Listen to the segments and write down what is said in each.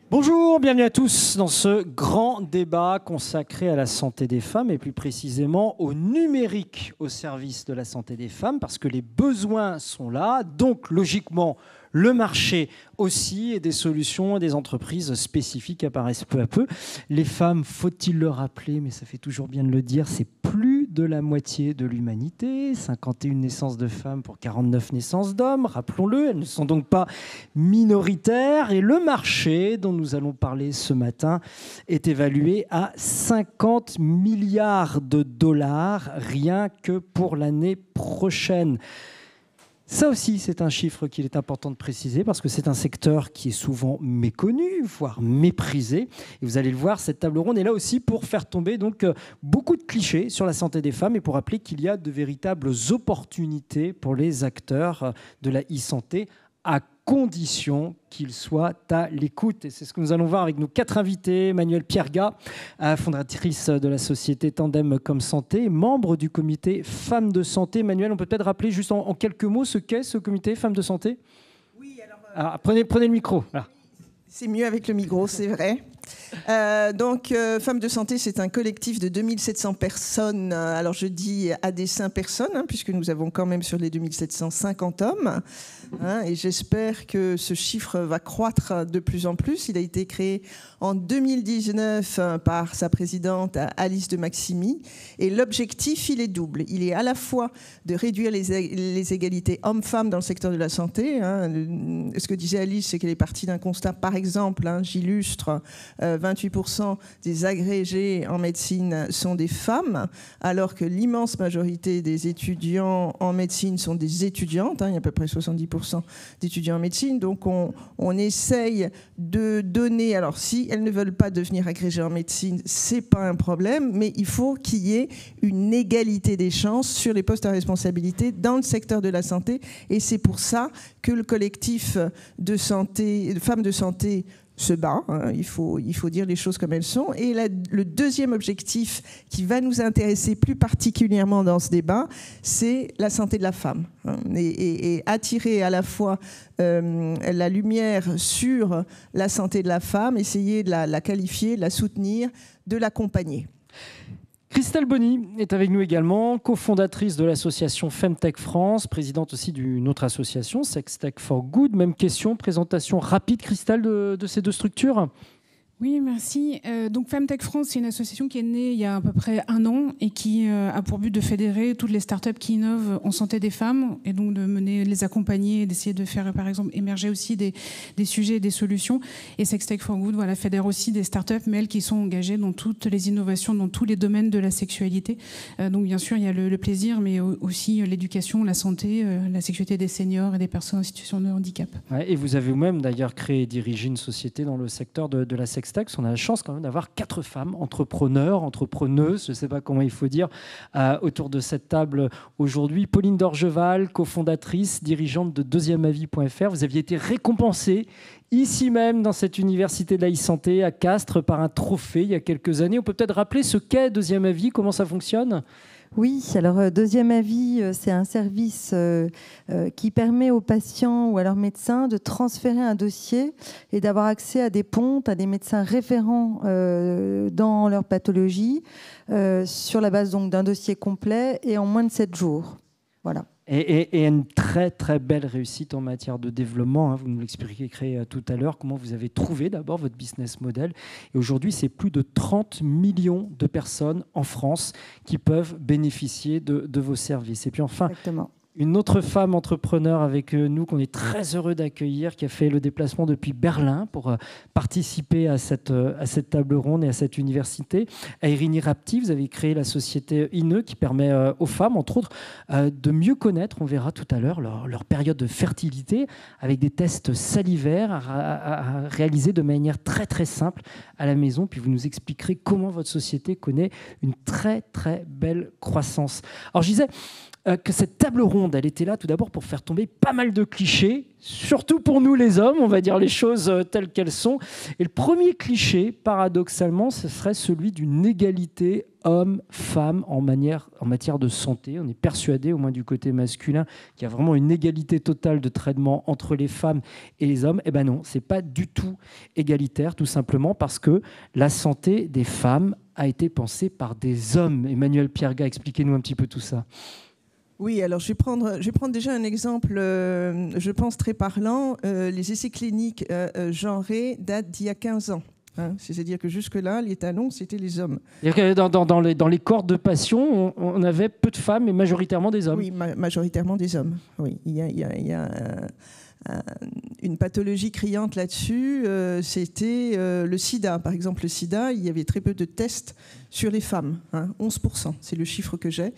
Bonjour, bienvenue à tous dans ce grand débat consacré à la santé des femmes et plus précisément au numérique au service de la santé des femmes parce que les besoins sont là, donc logiquement le marché aussi et des solutions et des entreprises spécifiques apparaissent peu à peu. Les femmes, faut-il le rappeler, mais ça fait toujours bien de le dire, c'est plus de la moitié de l'humanité, 51 naissances de femmes pour 49 naissances d'hommes, rappelons-le, elles ne sont donc pas minoritaires et le marché dont nous allons parler ce matin est évalué à 50 milliards de dollars rien que pour l'année prochaine. Ça aussi, c'est un chiffre qu'il est important de préciser parce que c'est un secteur qui est souvent méconnu, voire méprisé. Et vous allez le voir, cette table ronde est là aussi pour faire tomber donc beaucoup de clichés sur la santé des femmes et pour rappeler qu'il y a de véritables opportunités pour les acteurs de la e-santé à condition qu'ils soient à l'écoute. Et c'est ce que nous allons voir avec nos 4 invités. Emmanuelle Pierga, fondatrice de la société Tandem Comme Santé, membre du comité Femmes de Santé. Emmanuelle, on peut peut-être rappeler juste en quelques mots ce qu'est ce comité Femmes de Santé ? Oui, alors prenez le micro. Voilà. C'est mieux avec le micro, c'est vrai. Donc, Femmes de Santé, c'est un collectif de 2700 personnes. Alors, je dis à dessein personnes, puisque nous avons quand même sur les 2750 hommes. Et j'espère que ce chiffre va croître de plus en plus. Il a été créé en 2019 par sa présidente Alice de Maximi. Et l'objectif, il est double. Il est à la fois de réduire les égalités hommes-femmes dans le secteur de la santé. Ce que disait Alice, c'est qu'elle est partie d'un constat, par exemple, j'illustre, 28% des agrégés en médecine sont des femmes, alors que l'immense majorité des étudiants en médecine sont des étudiantes. Il y a à peu près 70% d'étudiants en médecine. Donc, on essaye de donner... Alors, si elles ne veulent pas devenir agrégées en médecine, c'est pas un problème, mais il faut qu'il y ait une égalité des chances sur les postes à responsabilité dans le secteur de la santé. Et c'est pour ça que le collectif de santé, de femmes de santé se bat, il faut dire les choses comme elles sont. Et le deuxième objectif qui va nous intéresser plus particulièrement dans ce débat, c'est la santé de la femme. Et attirer à la fois la lumière sur la santé de la femme, essayer de la qualifier, de la soutenir, de l'accompagner. Christelle Bonny est avec nous également, cofondatrice de l'association Femtech France, présidente aussi d'une autre association, Sextech for Good. Même question, présentation rapide, Christelle, de ces deux structures. Oui, merci. Donc Femtech France, c'est une association qui est née il y a à peu près 1 an et qui a pour but de fédérer toutes les startups qui innovent en santé des femmes et donc de les accompagner et d'essayer de faire, par exemple, émerger aussi des sujets et des solutions. Et Sextech for Good, fédère aussi des startups, mais elles qui sont engagées dans toutes les innovations, dans tous les domaines de la sexualité. Donc bien sûr, il y a le plaisir, mais aussi l'éducation, la santé, la sécurité des seniors et des personnes en situation de handicap. Ouais, et vous avez vous-même d'ailleurs créé et dirigé une société dans le secteur de la sextech. On a la chance quand même d'avoir 4 femmes entrepreneurs, entrepreneuses, je ne sais pas comment il faut dire, autour de cette table aujourd'hui. Pauline Dorgeval, cofondatrice, dirigeante de deuxièmeavis.fr. Vous aviez été récompensée ici même dans cette université de la e-santé à Castres par un trophée il y a quelques années. On peut peut-être rappeler ce qu'est Deuxième Avis, comment ça fonctionne ? Oui, alors Deuxième Avis, c'est un service qui permet aux patients ou à leurs médecins de transférer un dossier et d'avoir accès à des pontes, à des médecins référents dans leur pathologie sur la base donc d'un dossier complet et en moins de 7 jours. Voilà. Et une très très belle réussite en matière de développement. Vous nous l'expliquerez tout à l'heure, comment vous avez trouvé d'abord votre business model. Et aujourd'hui, c'est plus de 30 millions de personnes en France qui peuvent bénéficier de vos services. Et puis enfin, exactement, une autre femme entrepreneur avec nous qu'on est très heureux d'accueillir, qui a fait le déplacement depuis Berlin pour participer à cette table ronde et à cette université. Airini Rapti, vous avez créé la société INE qui permet aux femmes, entre autres, de mieux connaître, on verra tout à l'heure, leur période de fertilité avec des tests salivaires à réaliser de manière très très simple à la maison. Puis vous nous expliquerez comment votre société connaît une très très belle croissance. Alors je disais, que cette table ronde, elle était là tout d'abord pour faire tomber pas mal de clichés, surtout pour nous les hommes, on va dire les choses telles qu'elles sont. Et le premier cliché, paradoxalement, ce serait celui d'une égalité homme-femme en matière de santé. On est persuadé, au moins du côté masculin, qu'il y a vraiment une égalité totale de traitement entre les femmes et les hommes. Eh bien non, ce n'est pas du tout égalitaire, tout simplement parce que la santé des femmes a été pensée par des hommes. Emmanuel Pierga, expliquez-nous un petit peu tout ça. Oui, alors je vais prendre déjà un exemple, je pense très parlant. Les essais cliniques genrés datent d'il y a 15 ans. Hein, c'est-à-dire que jusque-là, les talons, c'était les hommes. Dans les corps de patients, on avait peu de femmes et majoritairement des hommes. Oui, majoritairement des hommes. Oui, il y a une pathologie criante là-dessus, c'était le sida. Par exemple, le sida, il y avait très peu de tests sur les femmes, 11%, c'est le chiffre que j'ai,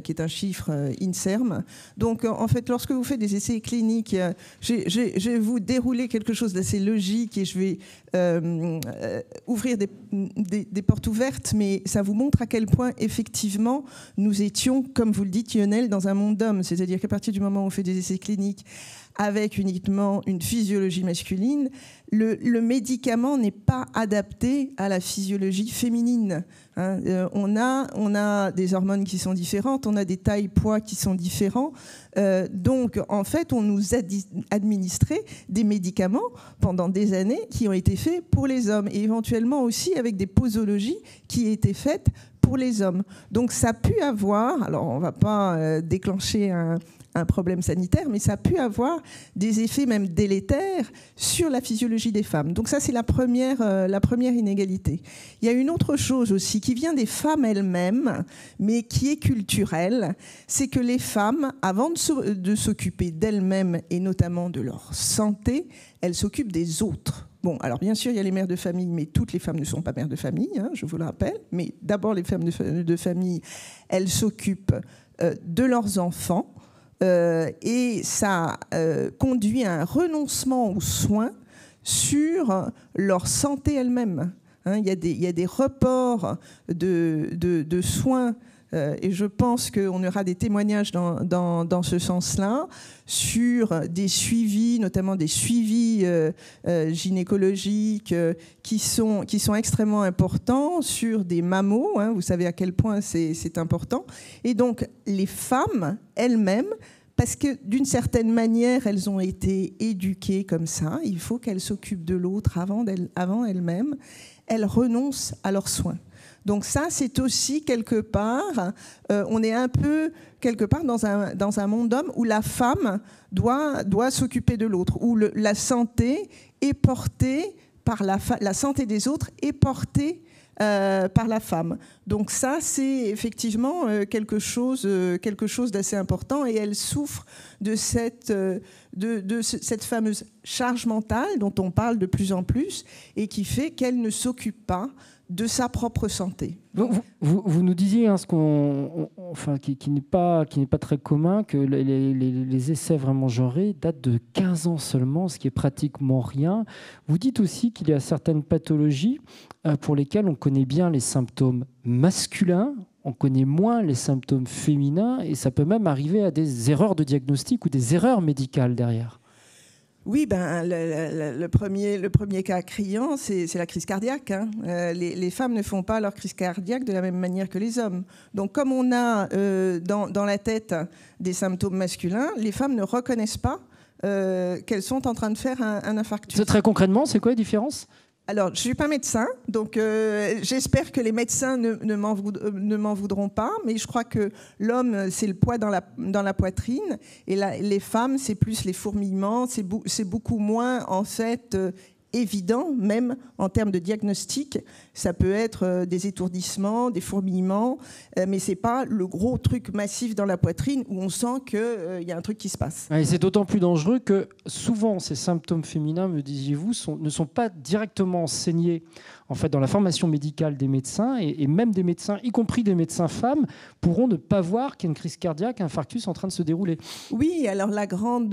qui est un chiffre INSERM. Donc, en fait, lorsque vous faites des essais cliniques, je vais vous dérouler quelque chose d'assez logique et je vais ouvrir des portes ouvertes, mais ça vous montre à quel point, effectivement, nous étions, comme vous le dites, Lionel, dans un monde d'hommes. C'est-à-dire qu'à partir du moment où on fait des essais cliniques avec uniquement une physiologie masculine, le médicament n'est pas adapté à la physiologie féminine. On a des hormones qui sont différentes, on a des tailles, poids qui sont différents. Donc, en fait, on nous a administré des médicaments pendant des années qui ont été faits pour les hommes et éventuellement aussi avec des posologies qui étaient faites pour les hommes. Donc, ça a pu avoir, alors on ne va pas déclencher un problème sanitaire, mais ça a pu avoir des effets même délétères sur la physiologie des femmes. Donc ça, c'est la première inégalité. Il y a une autre chose aussi qui vient des femmes elles-mêmes, mais qui est culturelle, c'est que les femmes, avant de s'occuper d'elles-mêmes et notamment de leur santé, elles s'occupent des autres. Bon, alors bien sûr, il y a les mères de famille, mais toutes les femmes ne sont pas mères de famille, je vous le rappelle. Mais d'abord, les femmes de famille, elles s'occupent de leurs enfants, et ça conduit à un renoncement aux soins sur leur santé elle-même. Il y a des reports de soins, et je pense qu'on aura des témoignages dans ce sens-là, sur des suivis, notamment des suivis gynécologiques qui sont extrêmement importants, sur des mammos, vous savez à quel point c'est important. Et donc les femmes elles-mêmes, parce que d'une certaine manière, elles ont été éduquées comme ça, il faut qu'elles s'occupent de l'autre avant elles-mêmes, elles renoncent à leurs soins. Donc ça, c'est aussi quelque part, on est un peu quelque part dans un monde d'hommes où la femme doit s'occuper de l'autre, où la santé est portée par la santé des autres est portée par la femme. Donc ça, c'est effectivement quelque chose d'assez important, et elle souffre de cette fameuse charge mentale dont on parle de plus en plus et qui fait qu'elle ne s'occupe pas de sa propre santé. Vous nous disiez qui n'est pas très commun, que les essais vraiment genrés datent de 15 ans seulement, ce qui est pratiquement rien. Vous dites aussi qu'il y a certaines pathologies pour lesquelles on connaît bien les symptômes masculins, on connaît moins les symptômes féminins, et ça peut même arriver à des erreurs de diagnostic ou des erreurs médicales derrière. Oui, le premier cas criant, c'est la crise cardiaque. Les femmes ne font pas leur crise cardiaque de la même manière que les hommes. Donc, comme on a dans la tête des symptômes masculins, les femmes ne reconnaissent pas qu'elles sont en train de faire un infarctus. Très concrètement, c'est quoi la différence ? Alors, je ne suis pas médecin, donc j'espère que les médecins ne m'en voudront pas, mais je crois que l'homme, c'est le poids dans la poitrine, et les femmes, c'est plus les fourmillements, c'est beaucoup moins, en fait, évident, même en termes de diagnostic. Ça peut être des étourdissements, des fourmillements, mais ce n'est pas le gros truc massif dans la poitrine où on sent qu'il y a un truc qui se passe. Et c'est d'autant plus dangereux que souvent ces symptômes féminins, me disiez-vous, ne sont pas directement enseignés en fait, dans la formation médicale des médecins, et même des médecins, y compris des médecins femmes, pourront ne pas voir qu'il y a une crise cardiaque, un infarctus en train de se dérouler. Oui, alors la grande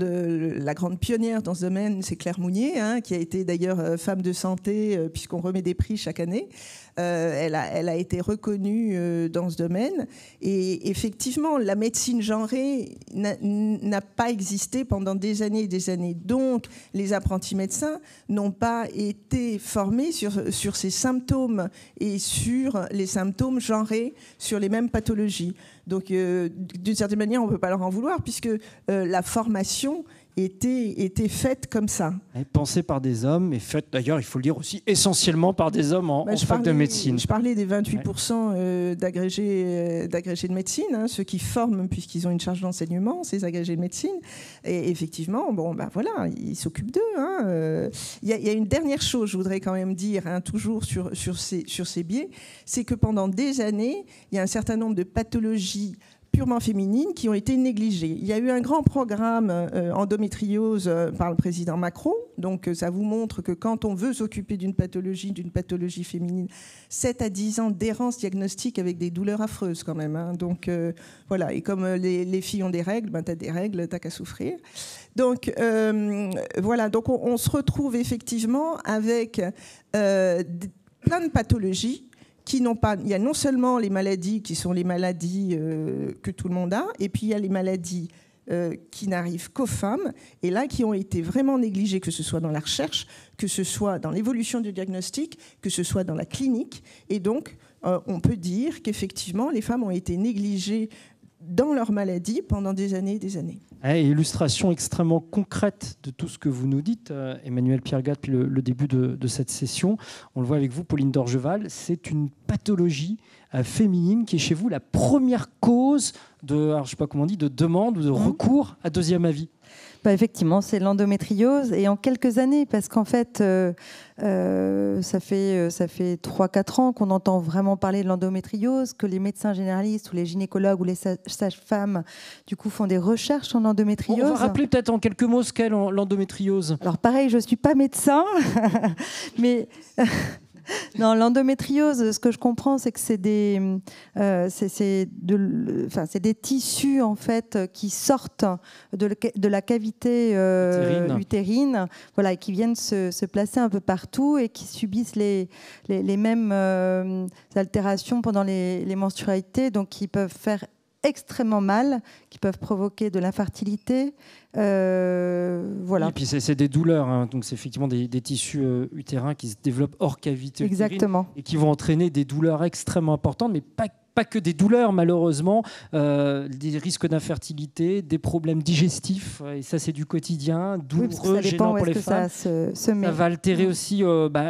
pionnière dans ce domaine, c'est Claire Mounier, qui a été d'ailleurs d'ailleurs femme de santé, puisqu'on remet des prix chaque année. Elle a été reconnue dans ce domaine. Et effectivement, la médecine genrée n'a pas existé pendant des années et des années. Donc, les apprentis médecins n'ont pas été formés sur ces symptômes et sur les symptômes genrés, sur les mêmes pathologies. Donc, d'une certaine manière, on ne peut pas leur en vouloir, puisque la formation était faite comme ça. Pensée par des hommes, et faite d'ailleurs, il faut le dire aussi, essentiellement par des hommes en fac de médecine. Je parlais des 28% d'agrégés de médecine, ceux qui forment puisqu'ils ont une charge d'enseignement, ces agrégés de médecine. Et effectivement, voilà, ils s'occupent d'eux. Il y a une dernière chose, je voudrais quand même dire, toujours sur ces biais, c'est que pendant des années, il y a un certain nombre de pathologies purement féminines qui ont été négligées. Il y a eu un grand programme endométriose par le président Macron, donc ça vous montre que quand on veut s'occuper d'une pathologie féminine, 7 à 10 ans d'errance diagnostique avec des douleurs affreuses quand même. Donc voilà, et comme les filles ont des règles, t'as des règles, t'as qu'à souffrir. Donc voilà, donc on se retrouve effectivement avec plein de pathologies qui n'ont pas. Il y a non seulement les maladies qui sont les maladies que tout le monde a, et puis il y a les maladies qui n'arrivent qu'aux femmes, et là qui ont été vraiment négligées, que ce soit dans la recherche, que ce soit dans l'évolution du diagnostic, que ce soit dans la clinique. Et donc, on peut dire qu'effectivement, les femmes ont été négligées dans leur maladie pendant des années et des années. Illustration extrêmement concrète de tout ce que vous nous dites, Emmanuelle Piergat, depuis le début de cette session. On le voit avec vous, Pauline d'Orgeval, c'est une pathologie féminine qui est chez vous la première cause je sais pas comment on dit, de demande ou de recours à deuxième avis. Effectivement, c'est l'endométriose, et en quelques années, parce qu'en fait, ça fait 3-4 ans qu'on entend vraiment parler de l'endométriose, que les médecins généralistes ou les gynécologues ou les sages-femmes, du coup, font des recherches en endométriose. On va rappeler peut-être en quelques mots ce qu'est l'endométriose. Alors pareil, je ne suis pas médecin, mais... Non, l'endométriose, ce que je comprends, c'est que c'est des tissus en fait qui sortent de la cavité utérine, voilà, et qui viennent se placer un peu partout et qui subissent les mêmes altérations pendant les menstrualités, donc qui peuvent faire extrêmement mal, qui peuvent provoquer de l'infertilité. Voilà. Et puis c'est des douleurs, donc c'est effectivement des tissus utérins qui se développent hors cavité utérine et qui vont entraîner des douleurs extrêmement importantes, mais pas que des douleurs, malheureusement, des risques d'infertilité, des problèmes digestifs, et ça c'est du quotidien, douloureux, gênant pour les femmes. Ça va altérer aussi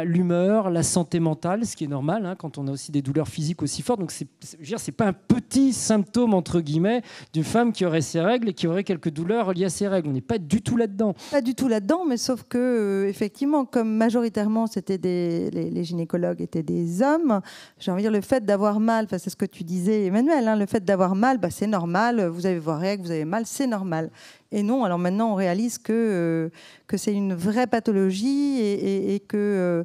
l'humeur, la santé mentale, ce qui est normal quand on a aussi des douleurs physiques aussi fortes. Donc c'est pas un petit symptôme entre guillemets d'une femme qui aurait ses règles et qui aurait quelques douleurs liées à ses règles. On n'est pas du tout là-dedans. Pas du tout là-dedans, mais sauf que effectivement, comme majoritairement c'était les gynécologues étaient des hommes, j'ai envie de dire le fait d'avoir mal, c'est ce que tu disais, Emmanuel, le fait d'avoir mal, c'est normal, vous avez vos règles, vous avez mal, c'est normal. Et non, alors maintenant on réalise que c'est une vraie pathologie et que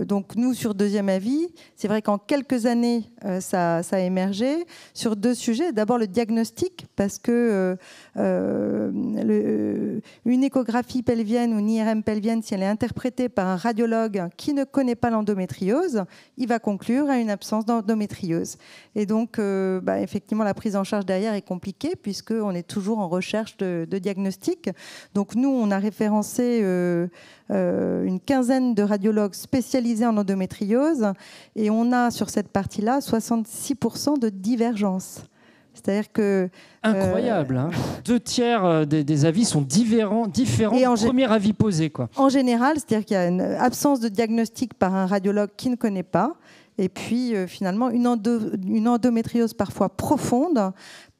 donc nous sur deuxième avis, c'est vrai qu'en quelques années ça a émergé sur 2 sujets. D'abord le diagnostic, parce que une échographie pelvienne ou une IRM pelvienne, si elle est interprétée par un radiologue qui ne connaît pas l'endométriose, il va conclure à une absence d'endométriose. Et donc effectivement la prise en charge derrière est compliquée puisqu'on est toujours en recherche de diagnostic. Donc nous, on a référencé une quinzaine de radiologues spécialisés en endométriose et on a sur cette partie-là 66% de divergence. C'est-à-dire que... Incroyable, 2/3 des avis sont différents du premier avis posé, quoi. En général, c'est-à-dire qu'il y a une absence de diagnostic par un radiologue qui ne connaît pas, et puis finalement une endométriose parfois profonde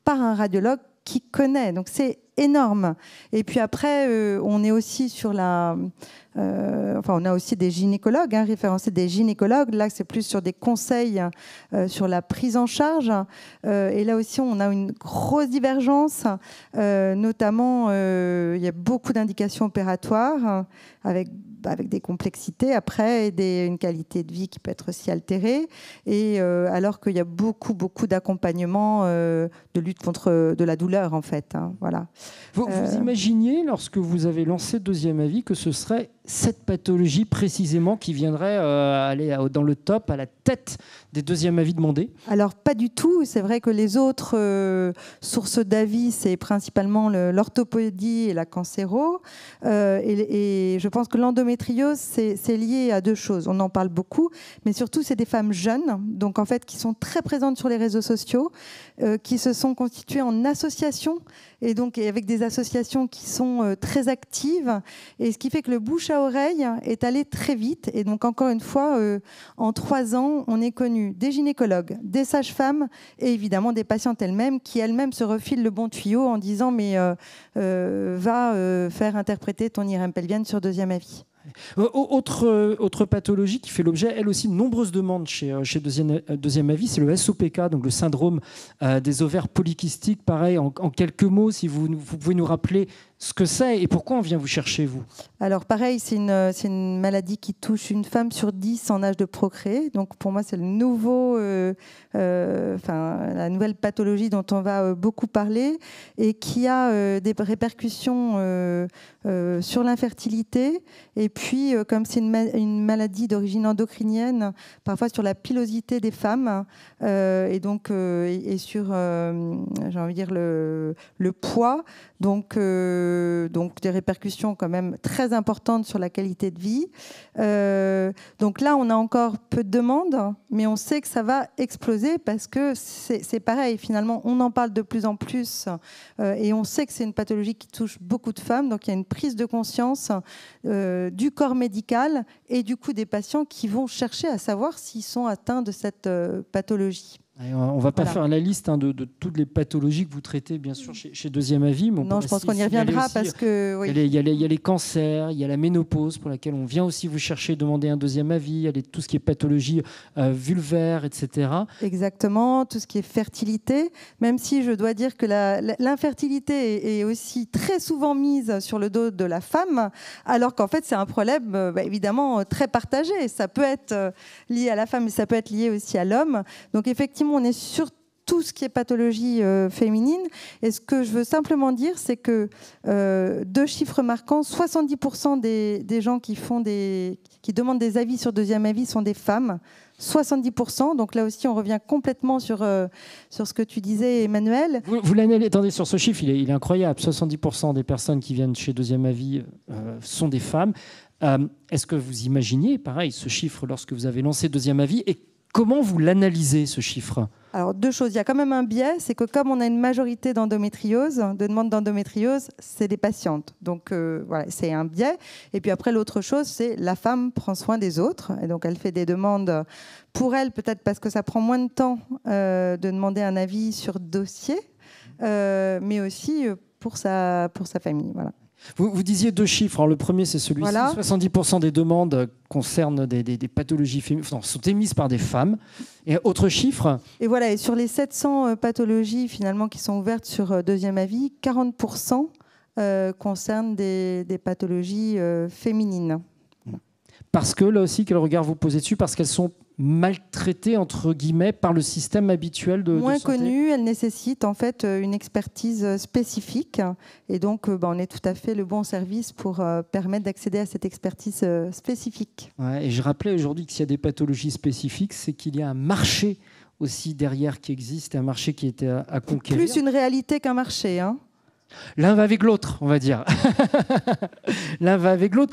par un radiologue qui connaît. Donc c'est énorme. Et puis après, on est aussi sur on a aussi des gynécologues, référencés des gynécologues. Là, c'est plus sur des conseils sur la prise en charge. Et là aussi, on a une grosse divergence. Notamment, il y a beaucoup d'indications opératoires avec des complexités après et une qualité de vie qui peut être aussi altérée. Et alors qu'il y a beaucoup d'accompagnement de lutte contre de la douleur, en fait. Voilà. Vous imaginiez, lorsque vous avez lancé Deuxième Avis, que ce serait cette pathologie précisément qui viendrait aller dans le top, à la tête des deuxièmes avis demandés? Alors pas du tout. C'est vrai que les autres sources d'avis, c'est principalement l'orthopédie et la cancéro. Et je pense que l'endométriose, c'est lié à deux choses. On en parle beaucoup, mais surtout c'est des femmes jeunes, donc en fait qui sont très présentes sur les réseaux sociaux, qui se sont constituées en associations, et donc avec des associations qui sont très actives, et ce qui fait que le bouche à oreille est allé très vite. Et donc encore une fois, en 3 ans, on est connu des gynécologues, des sages-femmes et évidemment des patientes elles-mêmes qui elles-mêmes se refilent le bon tuyau en disant mais va faire interpréter ton IRM pelvienne sur Deuxième Avis. Autre pathologie qui fait l'objet, elle aussi, de nombreuses demandes chez Deuxième Avis, c'est le SOPK, donc le syndrome des ovaires polykystiques. Pareil, en quelques mots, si vous pouvez nous rappeler ce que c'est et pourquoi on vient vous chercher, vous? Alors pareil, c'est une maladie qui touche une femme sur 10 en âge de procréer. Donc pour moi, c'est la nouvelle pathologie dont on va beaucoup parler et qui a des répercussions sur l'infertilité. Et puis, comme c'est une maladie d'origine endocrinienne, parfois sur la pilosité des femmes et donc et sur, j'ai envie de dire, le poids. Donc des répercussions quand même très importantes sur la qualité de vie. Donc là, on a encore peu de demandes, mais on sait que ça va exploser parce que c'est pareil. Finalement, on en parle de plus en plus et on sait que c'est une pathologie qui touche beaucoup de femmes. Donc il y a une prise de conscience du corps médical et du coup des patients qui vont chercher à savoir s'ils sont atteints de cette pathologie. On ne va pas faire la liste de toutes les pathologies que vous traitez, bien sûr, chez Deuxième Avis. Mais non, je pense qu'on y reviendra parce que... Oui. Il y a les cancers, il y a la ménopause pour laquelle on vient aussi vous chercher, demander un deuxième avis, il y a tout ce qui est pathologie vulvaire, etc. Exactement, tout ce qui est fertilité, même si je dois dire que l'infertilité est aussi très souvent mise sur le dos de la femme, alors qu'en fait c'est un problème évidemment très partagé. Ça peut être lié à la femme, mais ça peut être lié aussi à l'homme. Donc effectivement, on est sur tout ce qui est pathologie féminine. Et ce que je veux simplement dire, c'est que 2 chiffres marquants, 70% des gens qui demandent des avis sur Deuxième Avis sont des femmes. 70%, donc là aussi on revient complètement sur ce que tu disais, Emmanuel. Vous l'analysez, attendez, sur ce chiffre, il est incroyable. 70% des personnes qui viennent chez Deuxième Avis sont des femmes. Est-ce que vous imaginiez, pareil, ce chiffre lorsque vous avez lancé Deuxième Avis, et comment vous l'analysez, ce chiffre? Alors, 2 choses. Il y a quand même un biais, c'est que comme on a une majorité de demandes d'endométriose, c'est des patientes. Donc, voilà, c'est un biais. Et puis après, l'autre chose, c'est la femme prend soin des autres. Et donc, elle fait des demandes pour elle, peut-être parce que ça prend moins de temps de demander un avis sur dossier, mais aussi pour sa famille. Voilà. Vous disiez 2 chiffres. Alors, le premier, c'est celui-ci. Voilà. 70% des demandes concernent des pathologies féminines, sont émises par des femmes. Et autre chiffre. Et voilà. Et sur les 700 pathologies finalement qui sont ouvertes sur Deuxième Avis, 40% concernent des pathologies féminines. Parce que là aussi, quel regard vous posez dessus? Parce qu'elles sont maltraitées, entre guillemets, par le système habituel de moins santé. connues, elles nécessitent en fait une expertise spécifique. Et donc, on est tout à fait le bon service pour permettre d'accéder à cette expertise spécifique. Ouais, et je rappelais aujourd'hui que s'il y a des pathologies spécifiques, c'est qu'il y a un marché aussi derrière qui existe, un marché qui est à conquérir. Plus une réalité qu'un marché, hein. L'un va avec l'autre, on va dire. L'un va avec l'autre.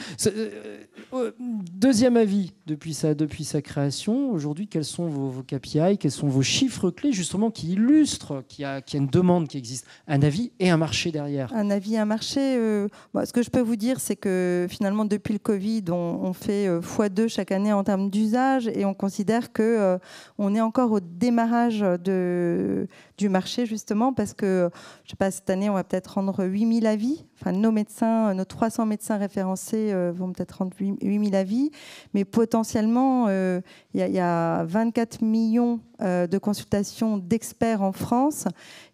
Deuxième Avis, depuis sa création, aujourd'hui, quels sont vos KPI, quels sont vos chiffres clés, justement, qui illustrent qu'il y a une demande qui existe, un avis et un marché derrière? Un avis, un marché. Ce que je peux vous dire, c'est que finalement, depuis le Covid, on fait x2 chaque année en termes d'usage et on considère qu'on est encore au démarrage du marché, justement, parce que, je ne sais pas, cette année, on va peut-être rendre 8000 avis. Enfin, nos 300 médecins référencés vont peut-être rendre 8000 avis, mais potentiellement, il y a 24 millions de consultations d'experts en France,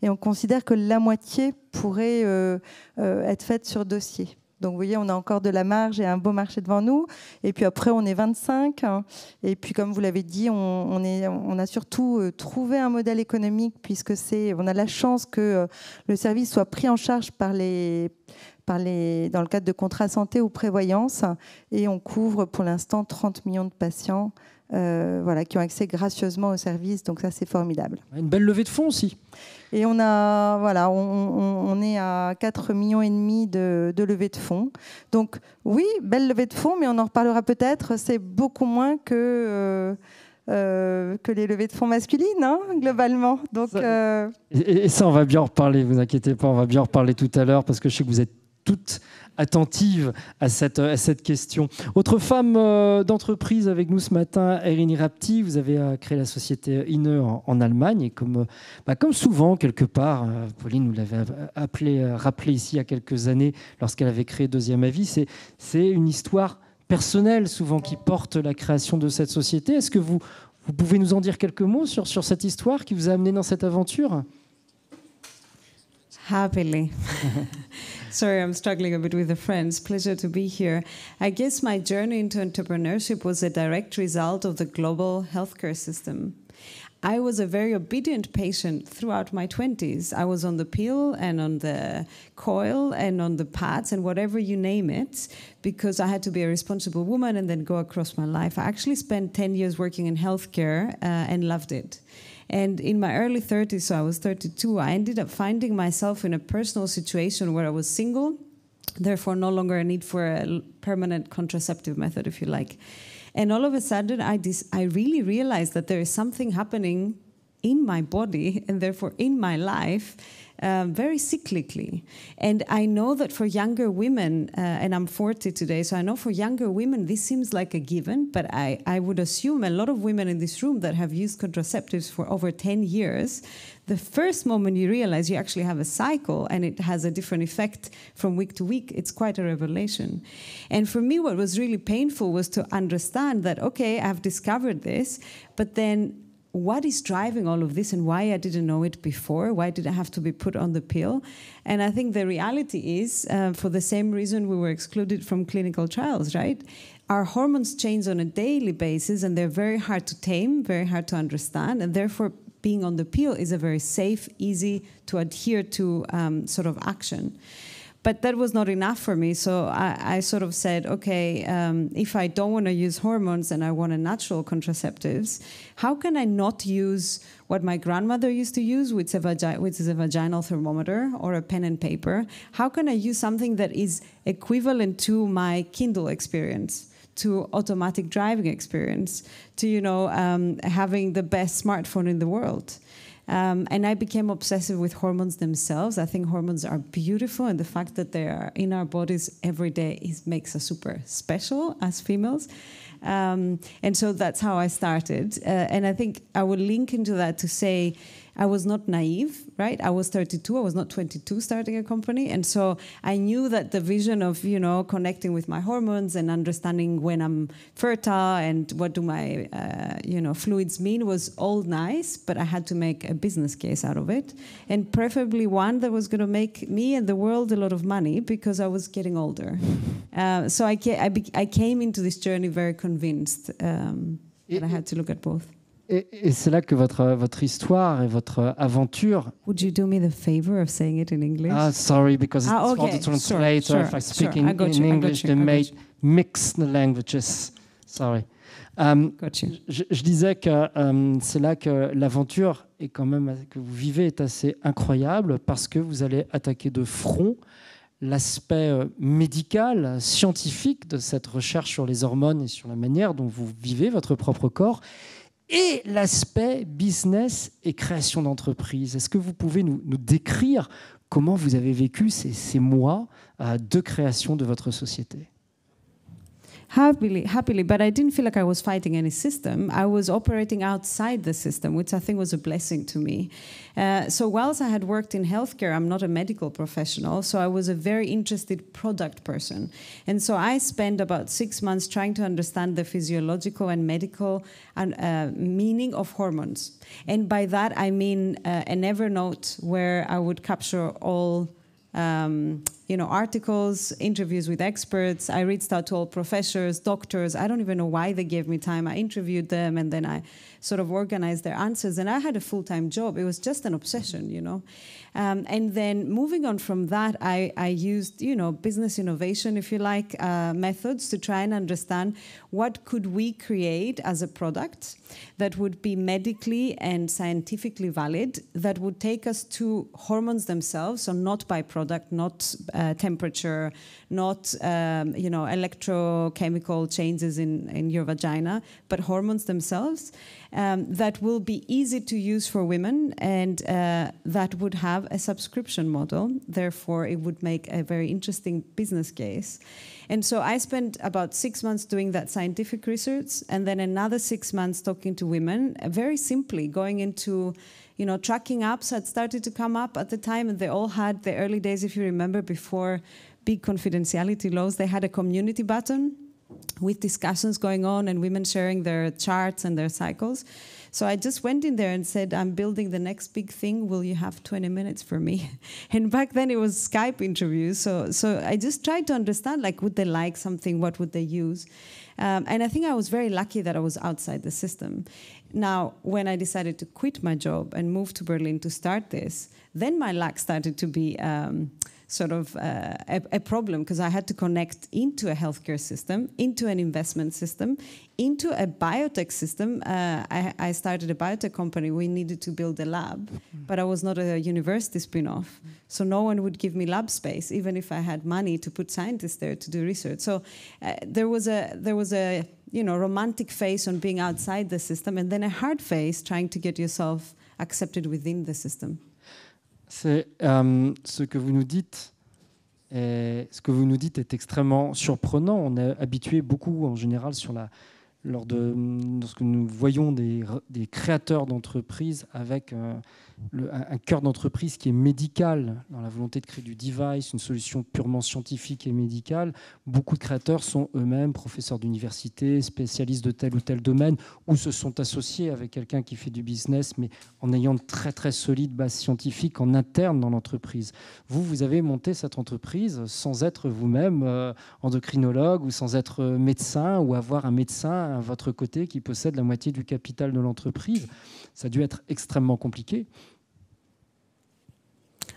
et on considère que la moitié pourrait être faite sur dossier. Donc, vous voyez, on a encore de la marge et un beau marché devant nous. Et puis après, on est 25. Et puis, comme vous l'avez dit, on a surtout trouvé un modèle économique puisque on a la chance que le service soit pris en charge dans le cadre de contrats santé ou prévoyance. Et on couvre pour l'instant 30 millions de patients qui ont accès gracieusement au service. Donc ça, c'est formidable. Une belle levée de fonds aussi. Et on est à 4,5 millions de levée de fonds. Donc oui, belle levée de fonds, mais on en reparlera peut-être. C'est beaucoup moins que les levées de fonds masculines, hein, globalement. Donc, et ça, on va bien en reparler, vous inquiétez pas, on va bien en reparler tout à l'heure, parce que je sais que vous êtes toutes attentives à cette question. Autre femme d'entreprise avec nous ce matin, Irini Rapti, vous avez créé la société Inne en Allemagne, et comme souvent, quelque part, Pauline nous l'avait rappelé ici il y a quelques années, lorsqu'elle avait créé Deuxième Avis, c'est une histoire personnelle souvent qui porte la création de cette société. Est-ce que vous pouvez nous en dire quelques mots sur cette histoire qui vous a amené dans cette aventure? Happily. Sorry, I'm struggling a bit with the French. Pleasure to be here. I guess my journey into entrepreneurship was a direct result of the global healthcare system. I was a very obedient patient throughout my 20s. I was on the pill and on the coil and on the pads and whatever you name it, because I had to be a responsible woman and then go across my life. I actually spent 10 years working in healthcare and loved it. And in my early 30s, so I was 32, I ended up finding myself in a personal situation where I was single, therefore no longer a need for a permanent contraceptive method, if you like. And all of a sudden, I really realized that there is something happening in my body and therefore in my life very cyclically. And I know that for younger women, and I'm 40 today, so I know for younger women this seems like a given, but I would assume a lot of women in this room that have used contraceptives for over 10 years, the first moment you realize you actually have a cycle and it has a different effect from week to week, it's quite a revelation. And for me, what was really painful was to understand that, okay, I've discovered this, but then what is driving all of this and why I didn't know it before? Why did I have to be put on the pill? And I think the reality is, for the same reason we were excluded from clinical trials, right? Our hormones change on a daily basis and they're very hard to tame, very hard to understand, and therefore being on the pill is a very safe, easy to adhere to sort of action. But that was not enough for me, so I sort of said, okay, if I don't want to use hormones and I want a natural contraceptives, how can I not use what my grandmother used to use, which is a vaginal thermometer or a pen and paper? How can I use something that is equivalent to my Kindle experience, to automatic driving experience, to having the best smartphone in the world? And I became obsessive with hormones themselves. I think hormones are beautiful, and the fact that they are in our bodies every day makes us super special as females. And so that's how I started. And I think I would link into that to say I was not naive, right? I was 32, I was not 22 starting a company. And so I knew that the vision of, connecting with my hormones and understanding when I'm fertile and what do my, fluids mean was all nice, but I had to make a business case out of it. And preferably one that was going to make me and the world a lot of money because I was getting older. So I came into this journey very convinced that I had to look at both. Et c'est là que votre histoire et votre aventure. Would you do me the favor of saying it in English? Sorry, because it's for the translator. If I speak in English, they may mix the languages. Sorry. Je disais que c'est là que l'aventure est quand même que vous vivez est assez incroyable parce que vous allez attaquer de front l'aspect médical, scientifique de cette recherche sur les hormones et sur la manière dont vous vivez votre propre corps. Et l'aspect business et création d'entreprise. Est-ce que vous pouvez nous décrire comment vous avez vécu ces mois de création de votre société? Happily, but I didn't feel like I was fighting any system. I was operating outside the system, which I think was a blessing to me. So whilst I had worked in healthcare, I'm not a medical professional, so I was a very interested product person. And so I spent about 6 months trying to understand the physiological and medical meaning of hormones. And by that, I mean an Evernote where I would capture all articles, interviews with experts. I reached out to all professors, doctors. I don't even know why they gave me time. I interviewed them, and then I sort of organized their answers. And I had a full-time job. It was just an obsession, And then moving on from that, I used, business innovation, if you like, methods to try and understand what could we create as a product that would be medically and scientifically valid, that would take us to hormones themselves, so not by product, not temperature, not electrochemical changes in your vagina, but hormones themselves, that will be easy to use for women, and that would have a subscription model. Therefore, it would make a very interesting business case. And so I spent about 6 months doing that scientific research, and then another 6 months talking to women, very simply going into tracking apps had started to come up at the time, and they all had the early days, if you remember, before big confidentiality laws, they had a community button with discussions going on and women sharing their charts and their cycles. So I just went in there and said, I'm building the next big thing. Will you have 20 minutes for me? And back then it was Skype interviews. So I just tried to understand, would they like something? What would they use? And I think I was very lucky that I was outside the system. Now, when I decided to quit my job and move to Berlin to start this, then my luck started to be a problem, because I had to connect into a healthcare system, into an investment system, into a biotech system. I started a biotech company. We needed to build a lab, but I was not a university spin-off. So no one would give me lab space, even if I had money to put scientists there to do research. So there was a romantic phase on being outside the system, and then a hard phase trying to get yourself accepted within the system. C'est ce que vous nous dites. Ce que vous nous dites est extrêmement surprenant. On est habitué beaucoup, en général, lorsque nous voyons des créateurs d'entreprises avec un cœur d'entreprise qui est médical, dans la volonté de créer du device, une solution purement scientifique et médicale. Beaucoup de créateurs sont eux-mêmes professeurs d'université, spécialistes de tel ou tel domaine, ou se sont associés avec quelqu'un qui fait du business, mais en ayant de très très solides bases scientifiques en interne dans l'entreprise. Vous avez monté cette entreprise sans être vous-même endocrinologue ou sans être médecin, ou avoir un médecin à votre côté qui possède la moitié du capital de l'entreprise. Ça a dû être extrêmement compliqué.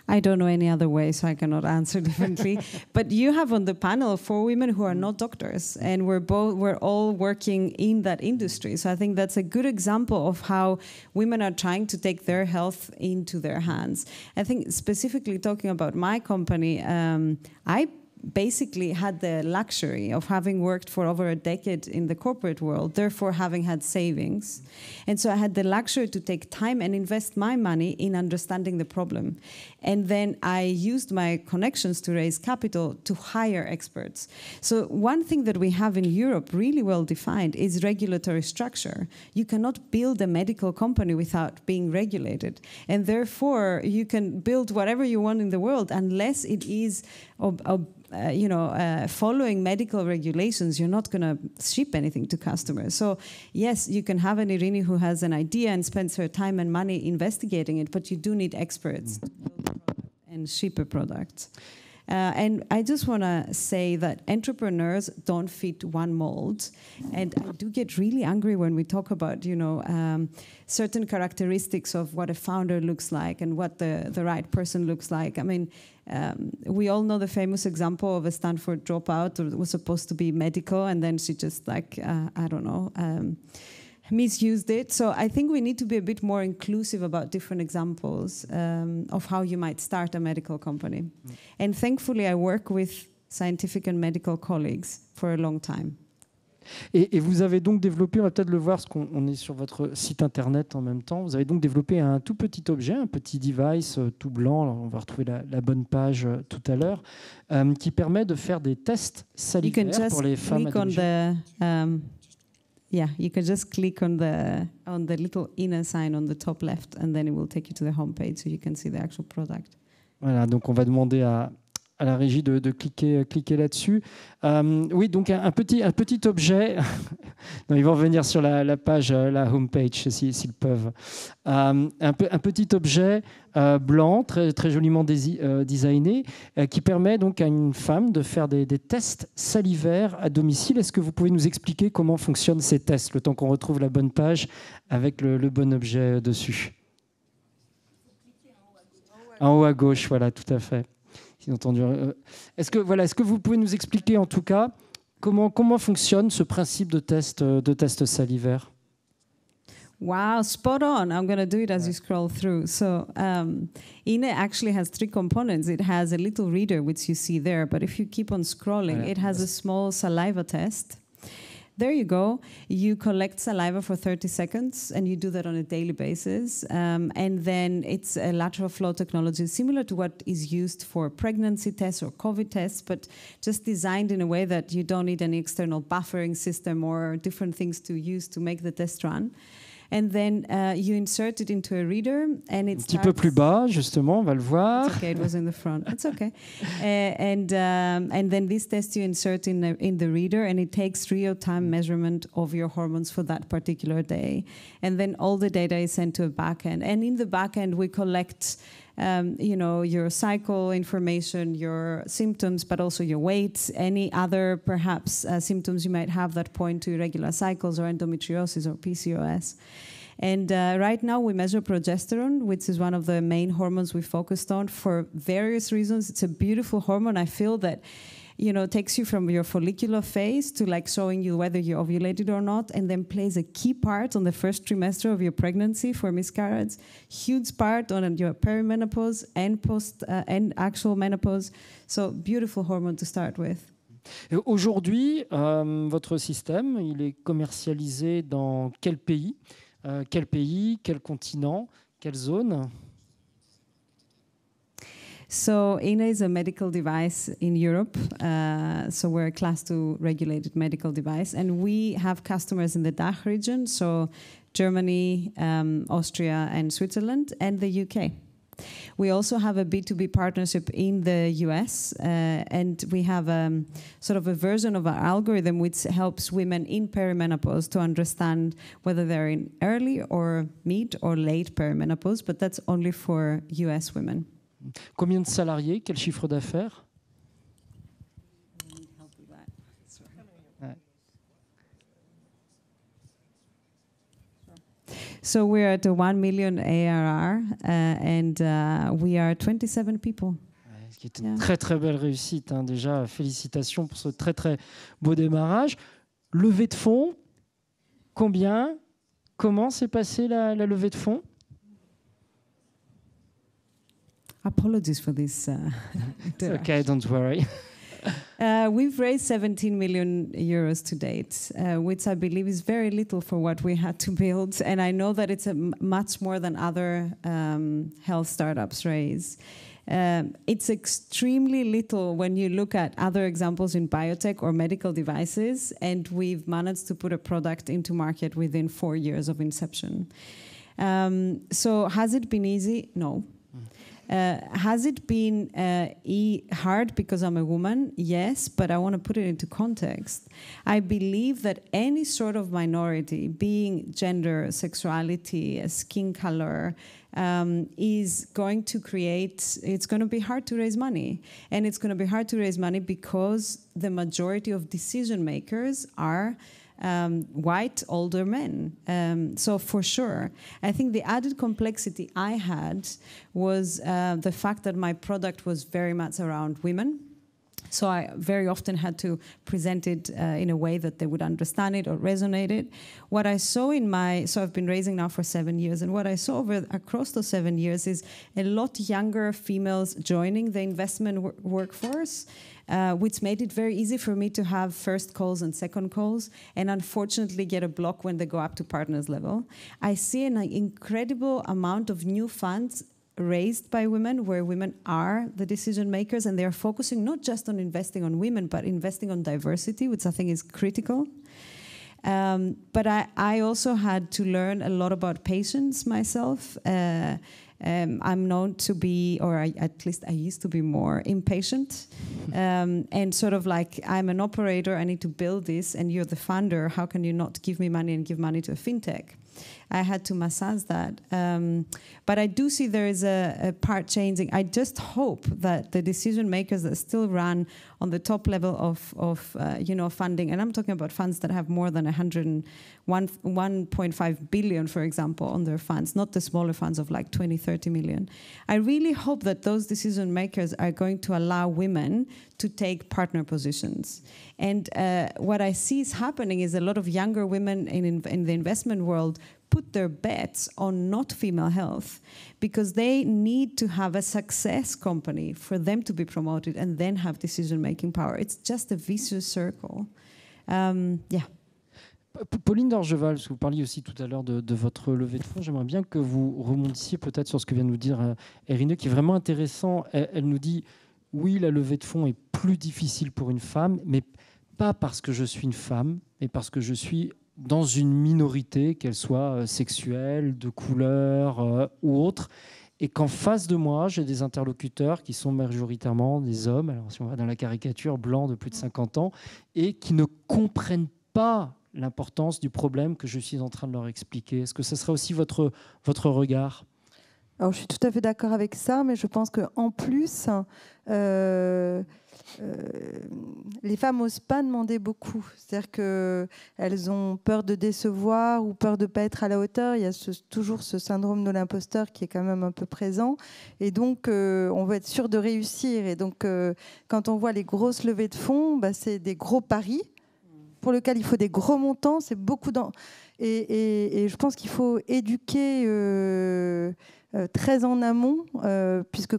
I don't know any other way, so I cannot answer differently. But you have on the panel 4 women who are not doctors, and we're all working in that industry. So I think that's a good example of how women are trying to take their health into their hands. I think specifically talking about my company, I basically had the luxury of having worked for over a decade in the corporate world, therefore having had savings. And so I had the luxury to take time and invest my money in understanding the problem. And then I used my connections to raise capital to hire experts. So one thing that we have in Europe really well defined is regulatory structure. You cannot build a medical company without being regulated. And therefore, you can build whatever you want in the world unless it is following medical regulations. You're not going to ship anything to customers. So yes, you can have an Irini who has an idea and spends her time and money investigating it, but you do need experts to build a product and ship a product. And I just want to say that entrepreneurs don't fit one mold. And I do get really angry when we talk about, certain characteristics of what a founder looks like and what the right person looks like. I mean, we all know the famous example of a Stanford dropout who was supposed to be medical, and then she just misused it. So I think we need to be a bit more inclusive about different examples of how you might start a medical company. And thankfully, I work with scientific and medical colleagues for a long time. Et vous avez donc développé, on va peut-être le voir, parce qu'on est sur votre site internet en même temps, vous avez donc développé un tout petit objet, un petit device tout blanc, alors on va retrouver la bonne page tout à l'heure, qui permet de faire des tests salivaires pour les femmes adolescentes. Yeah, you can just click on the little inner sign on the top left, and then it will take you to the home page so you can see the actual product. Voilà, donc on va demander à à la régie de cliquer là-dessus. Oui, donc un petit objet. Non, ils vont revenir sur la page, la homepage, s'ils peuvent. Un petit objet blanc, très, très joliment designé, qui permet donc à une femme de faire des tests salivaires à domicile. Est-ce que vous pouvez nous expliquer comment fonctionnent ces tests, le temps qu'on retrouve la bonne page avec le bon objet dessus? En haut à gauche, voilà, tout à fait. Entendu. Est-ce que vous pouvez nous expliquer en tout cas comment fonctionne ce principe de test salivaire? Wow, spot on. I'm going to do it as you scroll through. So INE actually has 3 components. It has a little reader, which you see there, but if you keep on scrolling, it has a small saliva test. There you go. You collect saliva for 30 seconds, and you do that on a daily basis. And then it's a lateral flow technology similar to what is used for pregnancy tests or COVID tests, but just designed in a way that you don't need any external buffering system or different things to use to make the test run. And then you insert it into a reader, and it starts... Un petit peu plus bas, justement, on va le voir. It's okay, it was in the front. It's okay. And then this test you insert in the reader, and it takes real-time measurement of your hormones for that particular day. And then all the data is sent to a backend. And in the backend, we collect your cycle information, your symptoms, but also your weight, any other perhaps symptoms you might have that point to irregular cycles or endometriosis or PCOS. And right now we measure progesterone, which is one of the main hormones we focused on for various reasons. It's a beautiful hormone. I feel that takes you from your follicular phase to like showing you whether you ovulated or not, and then plays a key part on the first trimester of your pregnancy for miscarriage, huge part on your perimenopause and post and actual menopause. So beautiful hormone to start with. Aujourd'hui, votre système, il est commercialisé dans quel pays, quel continent, quelle zone? So INE is a medical device in Europe. So we're a Class 2 regulated medical device. And we have customers in the DACH region, so Germany, Austria, and Switzerland, and the UK. We also have a B2B partnership in the US, and we have sort of a version of our algorithm which helps women in perimenopause to understand whether they're in early or mid or late perimenopause, but that's only for US women. Combien de salariés? Quel chiffre d'affaires? So we're at a 1 million ARR and we are 27 people. Ce qui est une très très belle réussite. Hein. Déjà, félicitations pour ce très très beau démarrage. Levée de fonds, combien? Comment s'est passée la levée de fonds? Apologies for this. Okay, don't worry. We've raised 17 million euros to date, which I believe is very little for what we had to build. And I know that it's much more than other health startups raise. It's extremely little when you look at other examples in biotech or medical devices, and we've managed to put a product into market within 4 years of inception. So has it been easy? No. Has it been hard because I'm a woman? Yes, but I want to put it into context. I believe that any sort of minority, being gender, sexuality, skin color, is going to it's going to be hard to raise money. And it's going to be hard to raise money because the majority of decision makers are white, older men. So for sure, I think the added complexity I had was the fact that my product was very much around women. So I very often had to present it in a way that they would understand it or resonate it. What I saw so I've been raising now for 7 years, and what I saw across those 7 years is a lot younger females joining the investment workforce, which made it very easy for me to have first calls and second calls, and unfortunately get a block when they go up to partners level. I see an incredible amount of new funds raised by women, where women are the decision makers, and they're focusing not just on investing on women, but investing on diversity, which I think is critical. But I also had to learn a lot about patience myself, I'm known to be, or at least I used to be more impatient, and sort of like, I'm an operator, I need to build this, and you're the funder, how can you not give me money and give money to a fintech? I had to massage that. But I do see there is a part changing. I just hope that the decision makers that still run on the top level of funding, and I'm talking about funds that have more than 1.5 billion, for example, on their funds, not the smaller funds of like 20, 30 million. I really hope that those decision makers are going to allow women to take partner positions. And what I see is happening is a lot of younger women in the investment world put their bets on not female health because they need to have a success company for them to be promoted and then have decision-making power. It's just a vicious circle. Pauline d'Orgeval, vous parliez aussi tout à l'heure de votre levée de fonds. J'aimerais bien que vous remontissiez peut-être sur ce que vient de nous dire Erinne, qui est vraiment intéressant. Elle nous dit, oui, la levée de fonds est plus difficile pour une femme, mais pas parce que je suis une femme, mais parce que je suis dans une minorité, qu'elle soit sexuelle, de couleur ou autre, et qu'en face de moi, j'ai des interlocuteurs qui sont majoritairement des hommes, alors si on va dans la caricature, blancs de plus de 50 ans, et qui ne comprennent pas l'importance du problème que je suis en train de leur expliquer. Est-ce que ce serait aussi votre regard ? Alors, je suis tout à fait d'accord avec ça, mais je pense qu'en plus, les femmes n'osent pas demander beaucoup. C'est-à-dire qu'elles ont peur de décevoir ou peur de ne pas être à la hauteur. Il y a toujours ce syndrome de l'imposteur qui est quand même un peu présent. Et donc, on veut être sûr de réussir. Et donc, quand on voit les grosses levées de fonds, c'est des gros paris pour lesquels il faut des gros montants. C'est beaucoup et je pense qu'il faut éduquer très en amont, puisque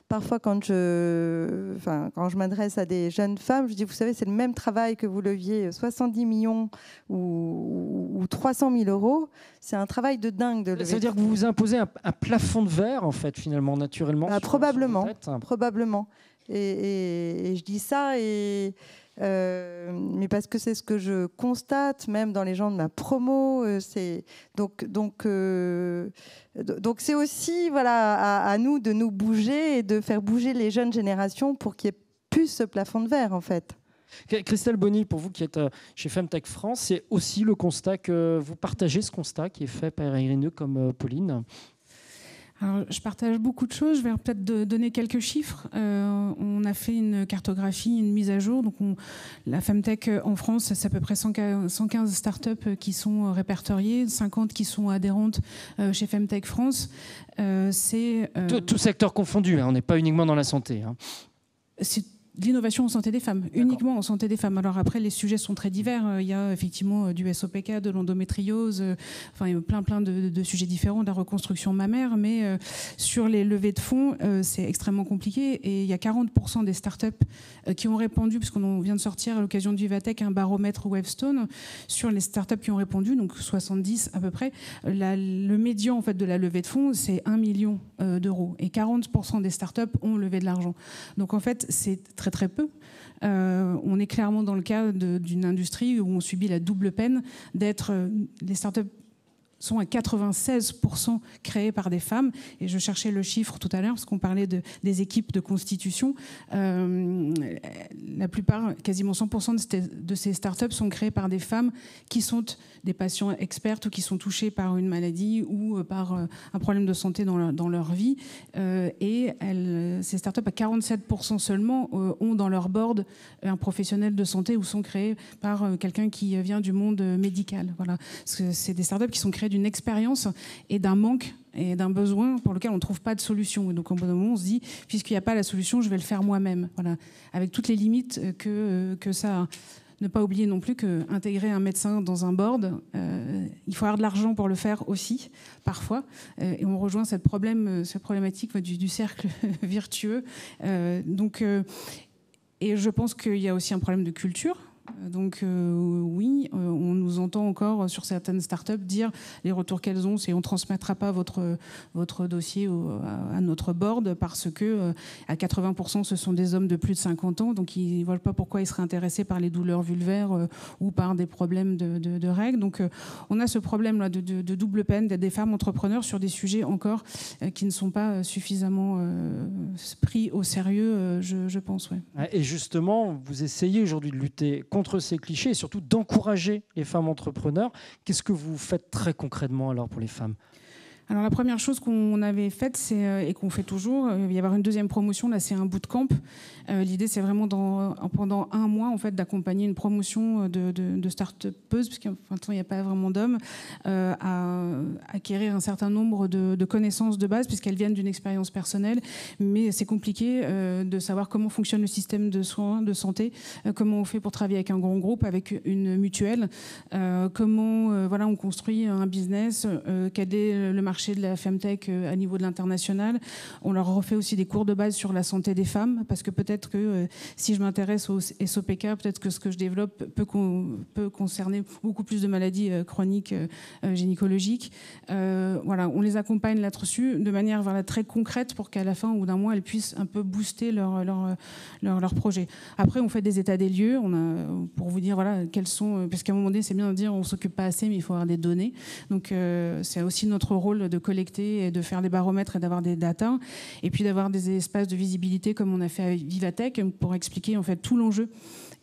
parfois quand je m'adresse à des jeunes femmes, je dis, vous savez, c'est le même travail que vous leviez 70 millions ou 300 000 euros. C'est un travail de dingue de lever. Ça veut dire que vous vous imposez un plafond de verre, en fait, finalement, naturellement. Probablement. Et je dis ça mais parce que c'est ce que je constate même dans les gens de ma promo. Donc c'est aussi à nous de nous bouger et de faire bouger les jeunes générations pour qu'il n'y ait plus ce plafond de verre en fait. Christelle Bonny, pour vous qui êtes chez Femtech France, c'est aussi le constat que vous partagez, ce constat qui est fait par Erinne comme Pauline. Alors, je partage beaucoup de choses. Je vais peut-être donner quelques chiffres. On a fait une cartographie, une mise à jour. Donc, la Femtech en France, c'est à peu près 115 startups qui sont répertoriées, 50 qui sont adhérentes chez Femtech France. Tout secteur confondu, hein. On n'est pas uniquement dans la santé. Hein. C'est l'innovation en santé des femmes, uniquement en santé des femmes. Alors après, les sujets sont très divers. Il y a effectivement du SOPK, de l'endométriose, il y a plein de sujets différents, de la reconstruction mammaire. Mais sur les levées de fonds, c'est extrêmement compliqué. Et il y a 40% des startups qui ont répondu, puisqu'on vient de sortir à l'occasion du Vivatech un baromètre Webstone sur les startups qui ont répondu, donc 70 à peu près. Le médian en fait, de la levée de fonds, c'est 1 million d'euros. Et 40% des startups ont levé de l'argent. Donc en fait, c'est très peu. On est clairement dans le cas d'une industrie où on subit la double peine d'être... les startups sont à 96% créées par des femmes. Et je cherchais le chiffre tout à l'heure, parce qu'on parlait des équipes de constitution. La plupart, quasiment 100% de ces startups sont créées par des femmes qui sont des patients expertes ou qui sont touchées par une maladie ou par un problème de santé dans leur vie. Et ces startups, à 47% seulement, ont dans leur board un professionnel de santé ou sont créées par quelqu'un qui vient du monde médical. Voilà. Parce que c'est des startups qui sont créées d'une expérience et d'un manque et d'un besoin pour lequel on ne trouve pas de solution. Et donc, au bout d'un moment, on se dit, puisqu'il n'y a pas la solution, je vais le faire moi-même. Voilà. Avec toutes les limites que ça a. Ne pas oublier non plus qu'intégrer un médecin dans un board, il faut avoir de l'argent pour le faire aussi, parfois. Et on rejoint cette problématique du cercle virtueux. Et je pense qu'il y a aussi un problème de culture. Donc oui, on nous entend encore sur certaines startups dire les retours qu'elles ont, c'est on ne transmettra pas votre dossier à notre board parce que à 80% ce sont des hommes de plus de 50 ans, donc ils ne voient pas pourquoi ils seraient intéressés par les douleurs vulvaires ou par des problèmes de règles. Donc on a ce problème-là de double peine d'être des femmes entrepreneurs sur des sujets encore qui ne sont pas suffisamment pris au sérieux, je pense. Ouais. Et justement, vous essayez aujourd'hui de lutter contre ces clichés et surtout d'encourager les femmes entrepreneurs. Qu'est-ce que vous faites très concrètement alors pour les femmes ? Alors la première chose qu'on avait faite, et qu'on fait toujours, il va y avoir une deuxième promotion, là c'est un bootcamp. L'idée c'est vraiment pendant un mois en fait, d'accompagner une promotion de start-upeuses, puisqu'il n'y a pas vraiment d'hommes, à acquérir un certain nombre de connaissances de base, puisqu'elles viennent d'une expérience personnelle, mais c'est compliqué de savoir comment fonctionne le système de soins, de santé, comment on fait pour travailler avec un grand groupe, avec une mutuelle, comment on construit un business, quel est le marché de la Femtech à niveau de l'international. On leur refait aussi des cours de base sur la santé des femmes, parce que peut-être que si je m'intéresse au SOPK, peut-être que ce que je développe peut concerner beaucoup plus de maladies chroniques gynécologiques. On les accompagne là-dessus de manière très concrète pour qu'à la fin, au bout d'un mois, elles puissent un peu booster leur projet. Après, on fait des états des lieux pour vous dire quels sont... Parce qu'à un moment donné, c'est bien de dire on ne s'occupe pas assez, mais il faut avoir des données. Donc, c'est aussi notre rôle de collecter et de faire des baromètres et d'avoir des datas, et puis d'avoir des espaces de visibilité comme on a fait avec Vivatech pour expliquer en fait tout l'enjeu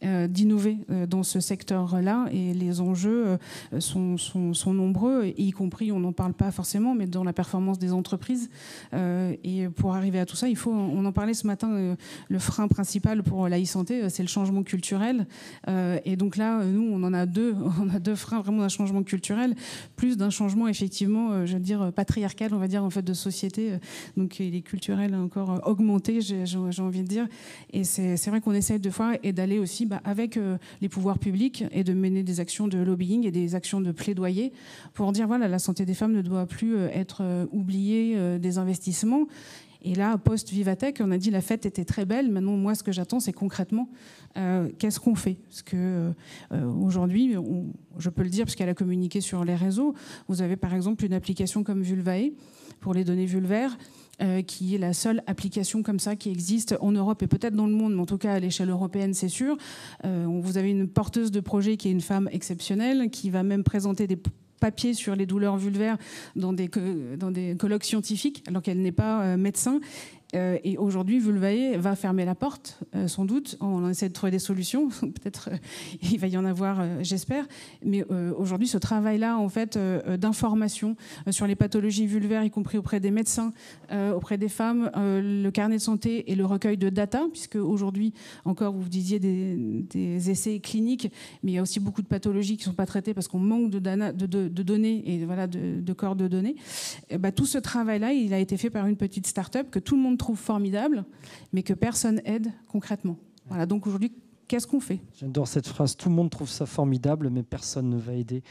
d'innover dans ce secteur-là. Et les enjeux sont nombreux, y compris, on n'en parle pas forcément, mais dans la performance des entreprises. Et pour arriver à tout ça, on en parlait ce matin, le frein principal pour la e-santé, c'est le changement culturel. Et donc là, nous, on en a deux. On a deux freins vraiment d'un changement culturel, plus d'un changement, effectivement, je veux dire, patriarcal, on va dire, en fait, de société. Donc il est culturel encore augmenté, j'ai envie de dire. Et c'est vrai qu'on essaye de fois et d'aller aussi avec les pouvoirs publics et de mener des actions de lobbying et des actions de plaidoyer pour dire la santé des femmes ne doit plus être oubliée des investissements. Et là, post-Vivatech, on a dit la fête était très belle. Maintenant, moi, ce que j'attends, c'est concrètement qu'est-ce qu'on fait. Parce que aujourd'hui, je peux le dire, parce qu'elle a communiqué sur les réseaux, vous avez par exemple une application comme Vulvae pour les données vulvaires, qui est la seule application comme ça qui existe en Europe et peut-être dans le monde, mais en tout cas à l'échelle européenne, c'est sûr. Vous avez une porteuse de projet qui est une femme exceptionnelle, qui va même présenter des papiers sur les douleurs vulvaires dans des colloques scientifiques, alors qu'elle n'est pas médecin. Et aujourd'hui, Vulvae va fermer la porte, sans doute. On essaie de trouver des solutions. Peut-être il va y en avoir, j'espère. Mais aujourd'hui, ce travail-là, en fait, d'information sur les pathologies vulvaires, y compris auprès des médecins, auprès des femmes, le carnet de santé et le recueil de data, puisque aujourd'hui, encore, vous disiez des essais cliniques, mais il y a aussi beaucoup de pathologies qui ne sont pas traitées parce qu'on manque de données et de corps de données. Et tout ce travail-là, il a été fait par une petite start-up que tout le monde trouve formidable, mais que personne aide concrètement. Donc aujourd'hui, qu'est-ce qu'on fait ? J'adore cette phrase, tout le monde trouve ça formidable, mais personne ne va aider.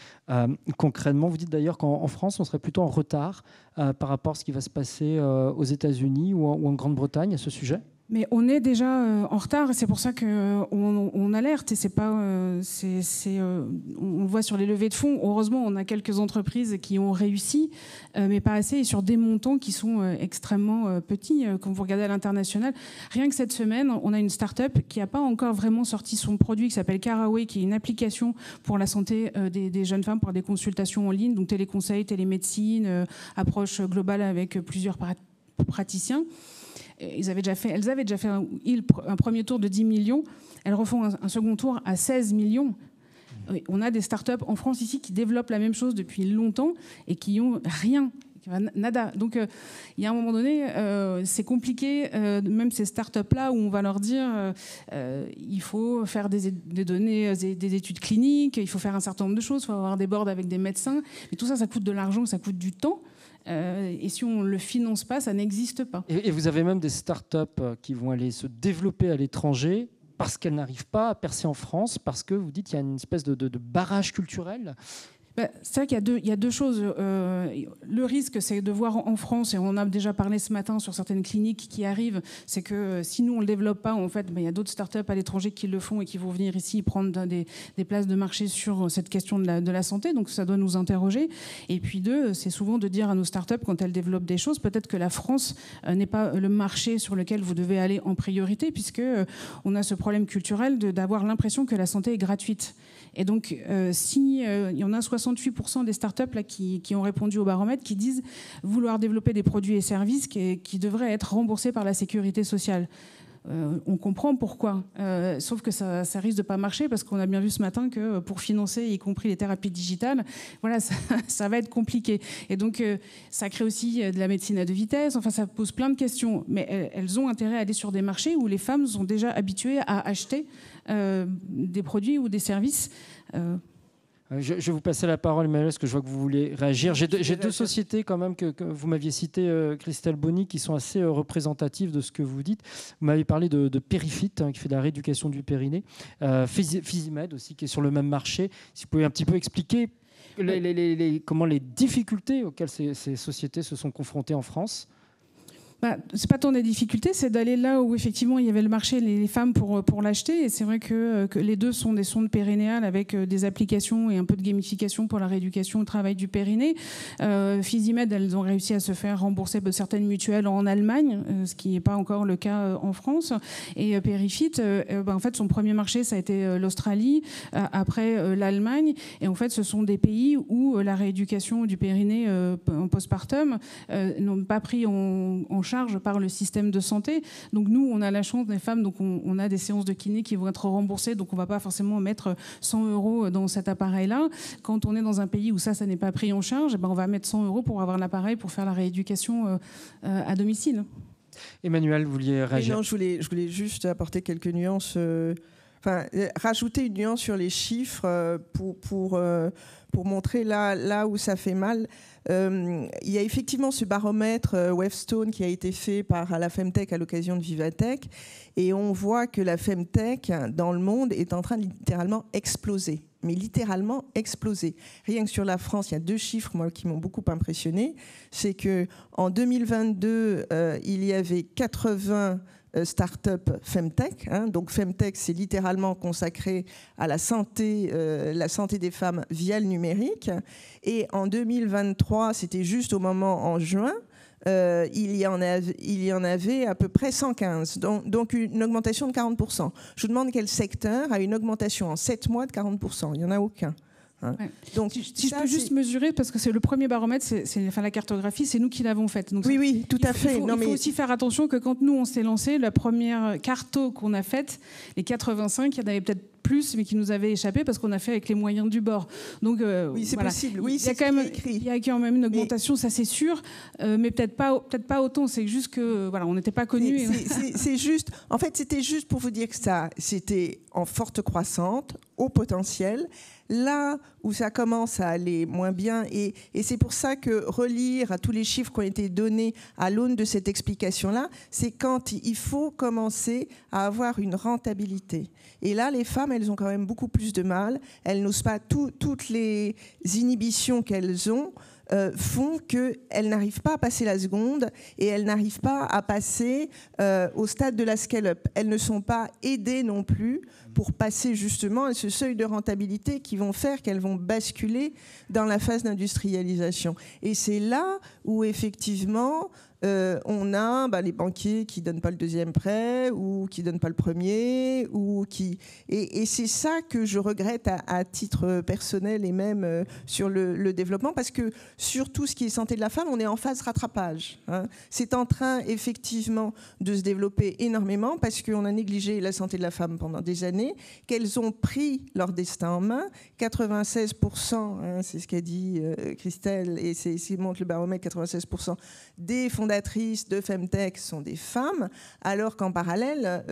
Concrètement, vous dites d'ailleurs qu'en France, on serait plutôt en retard par rapport à ce qui va se passer aux États-Unis ou en Grande-Bretagne à ce sujet ? Mais on est déjà en retard, et c'est pour ça qu'on alerte. Et c'est pas, on le voit sur les levées de fonds. Heureusement, on a quelques entreprises qui ont réussi, mais pas assez, et sur des montants qui sont extrêmement petits. Quand vous regardez à l'international, rien que cette semaine, on a une start-up qui n'a pas encore vraiment sorti son produit, qui s'appelle Caraway, qui est une application pour la santé des jeunes femmes, pour des consultations en ligne, donc téléconseil, télémédecine, approche globale avec plusieurs praticiens. Elles avaient déjà fait un premier tour de 10 millions. Elles refont un second tour à 16 millions. On a des startups en France ici qui développent la même chose depuis longtemps et qui n'ont rien. Nada. Donc, il y a un moment donné, c'est compliqué, même ces startups-là, où on va leur dire il faut faire des données, des études cliniques, il faut faire un certain nombre de choses, il faut avoir des boards avec des médecins. Mais tout ça, ça coûte de l'argent, ça coûte du temps. Et si on ne le finance pas, ça n'existe pas. Et vous avez même des startups qui vont aller se développer à l'étranger parce qu'elles n'arrivent pas à percer en France, parce que vous dites qu'il y a une espèce de barrage culturel. C'est vrai qu'il y a deux choses. Le risque, c'est de voir en France, et on en a déjà parlé ce matin sur certaines cliniques qui arrivent, c'est que si nous, on ne le développe pas, en fait, il y a d'autres startups à l'étranger qui le font et qui vont venir ici prendre des places de marché sur cette question de la santé. Donc ça doit nous interroger. Et puis deux, c'est souvent de dire à nos startups, quand elles développent des choses, peut-être que la France n'est pas le marché sur lequel vous devez aller en priorité, puisque on a ce problème culturel d'avoir l'impression que la santé est gratuite. Et donc, si il y en a 68% des startups là, qui ont répondu au baromètre, qui disent vouloir développer des produits et services qui devraient être remboursés par la sécurité sociale. On comprend pourquoi, sauf que ça risque de pas marcher parce qu'on a bien vu ce matin que pour financer, y compris les thérapies digitales, voilà, ça va être compliqué. Et donc, ça crée aussi de la médecine à deux vitesses. Enfin, ça pose plein de questions. Mais elles ont intérêt à aller sur des marchés où les femmes sont déjà habituées à acheter des produits ou des services. Je vais vous passer la parole, Emmanuel, parce que je vois que vous voulez réagir. J'ai deux sociétés quand même que vous m'aviez citées, Christelle Bonny, qui sont assez représentatives de ce que vous dites. Vous m'avez parlé de Perifit, qui fait de la rééducation du périnée. Physimed aussi, qui est sur le même marché. Si vous pouvez un petit peu expliquer comment les difficultés auxquelles ces sociétés se sont confrontées en France. C'est pas tant des difficultés, c'est d'aller là où effectivement il y avait le marché, les femmes pour l'acheter. Et c'est vrai que les deux sont des sondes périnéales avec des applications et un peu de gamification pour la rééducation au travail du périnée. Physimed, elles ont réussi à se faire rembourser de certaines mutuelles en Allemagne, ce qui n'est pas encore le cas en France. Et Perifit, en fait, son premier marché, ça a été l'Australie, après l'Allemagne. Et en fait, ce sont des pays où la rééducation du périnée en postpartum n'ont pas pris en charge par le système de santé. Donc nous, on a la chance des femmes, donc on a des séances de kiné qui vont être remboursées, donc on ne va pas forcément mettre 100 € dans cet appareil-là. Quand on est dans un pays où ça n'est pas pris en charge, on va mettre 100 € pour avoir l'appareil pour faire la rééducation à domicile. Emmanuel, vous vouliez réagir? Non, je voulais juste apporter quelques nuances, rajouter une nuance sur les chiffres pour montrer là où ça fait mal. Il y a effectivement ce baromètre Wavestone qui a été fait par la Femtech à l'occasion de Vivatech, et on voit que la Femtech dans le monde est en train de littéralement exploser. Mais littéralement exploser. Rien que sur la France, il y a deux chiffres moi, qui m'ont beaucoup impressionné. C'est qu'en 2022, il y avait 80 start-up Femtech. Donc Femtech, c'est littéralement consacré à la santé des femmes via le numérique. Et en 2023, c'était juste au moment en juin, il y en avait à peu près 115, donc une augmentation de 40%. Je vous demande quel secteur a une augmentation en 7 mois de 40%. Il n'y en a aucun. Ouais. Donc, si je peux juste mesurer, parce que c'est le premier baromètre, la cartographie, c'est nous qui l'avons faite. Donc oui, tout à fait. Il faut aussi faire attention que quand nous, on s'est lancé, la première carto qu'on a faite, les 85, il y en avait peut-être plus, mais qui nous avaient échappé parce qu'on a fait avec les moyens du bord. Donc, oui, c'est possible. Oui, il y a quand même une augmentation, ça c'est sûr, mais peut-être pas autant. C'est juste que on n'était pas connus. C'est juste. En fait, c'était juste pour vous dire que c'était en forte croissance, au potentiel. Là où ça commence à aller moins bien, et c'est pour ça que relire à tous les chiffres qui ont été donnés à l'aune de cette explication-là, c'est quand il faut commencer à avoir une rentabilité. Et là, les femmes, elles ont quand même beaucoup plus de mal. Elles n'osent pas, toutes les inhibitions qu'elles ont font qu'elles n'arrivent pas à passer la seconde, et elles n'arrivent pas à passer au stade de la scale-up. Elles ne sont pas aidées non plus pour passer justement à ce seuil de rentabilité qui vont faire qu'elles vont basculer dans la phase d'industrialisation. Et c'est là où effectivement on a les banquiers qui ne donnent pas le deuxième prêt ou qui ne donnent pas le premier. Et c'est ça que je regrette à titre personnel et même sur le développement, parce que sur tout ce qui est santé de la femme, on est en phase rattrapage. C'est en train effectivement de se développer énormément parce qu'on a négligé la santé de la femme pendant des années, qu'elles ont pris leur destin en main. 96%, c'est ce qu'a dit Christelle, et c'est ce qui montre le baromètre, 96% des fondatrices de Femtech sont des femmes, alors qu'en parallèle,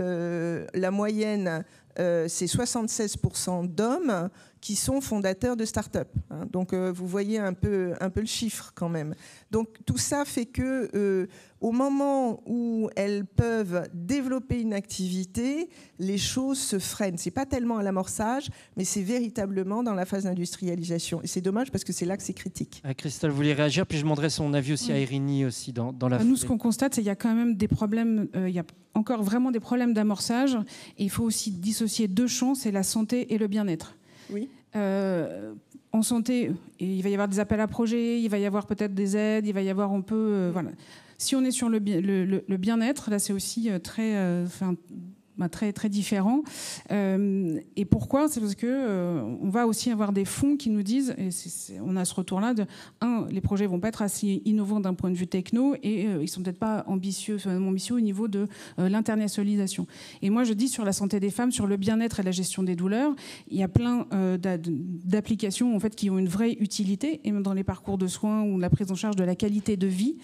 la moyenne, c'est 76% d'hommes qui sont fondateurs de start-up. Hein. Donc, vous voyez un peu le chiffre quand même. Donc, tout ça fait que au moment où elles peuvent développer une activité, les choses se freinent. C'est pas tellement à l'amorçage, mais c'est véritablement dans la phase d'industrialisation. Et c'est dommage parce que c'est là que c'est critique. Christelle, vous voulez réagir, puis je demanderai son avis aussi à Irini aussi dans la Nous, ce qu'on constate, c'est qu'il y a quand même des problèmes, il y a encore vraiment des problèmes d'amorçage, et il faut aussi dissocier deux champs, c'est la santé et le bien-être. Oui. En santé, il va y avoir des appels à projets, il va y avoir peut-être des aides, il va y avoir voilà. Si on est sur le bien-être, là c'est aussi très différent. Et pourquoi ? C'est parce que on va aussi avoir des fonds qui nous disent, et on a ce retour-là de les projets vont pas être assez innovants d'un point de vue techno, et ils sont peut-être pas ambitieux au niveau de l'internationalisation. Et moi je dis sur la santé des femmes, sur le bien-être et la gestion des douleurs, il y a plein d'applications en fait qui ont une vraie utilité, et même dans les parcours de soins ou la prise en charge de la qualité de vie.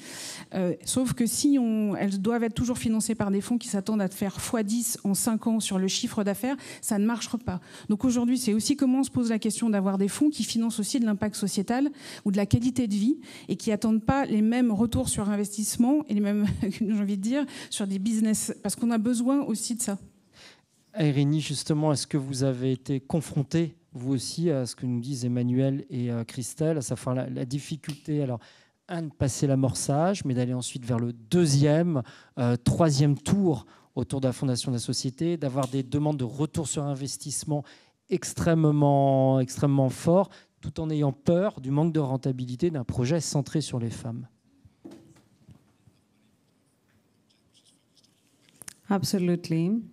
Sauf que si elles doivent être toujours financées par des fonds qui s'attendent à faire x10 en 5 ans sur le chiffre d'affaires, ça ne marchera pas. Donc aujourd'hui, c'est aussi comment on se pose la question d'avoir des fonds qui financent aussi de l'impact sociétal ou de la qualité de vie et qui n'attendent pas les mêmes retours sur investissement et les mêmes, j'ai envie de dire, sur des business, parce qu'on a besoin aussi de ça. Irini, justement, est-ce que vous avez été confronté, vous aussi, à ce que nous disent Emmanuel et Christelle, à savoir la difficulté, alors, de passer l'amorçage, mais d'aller ensuite vers le deuxième, troisième tour autour de la fondation de la société, d'avoir des demandes de retour sur investissement extrêmement forts, tout en ayant peur du manque de rentabilité d'un projet centré sur les femmes. Absolutely.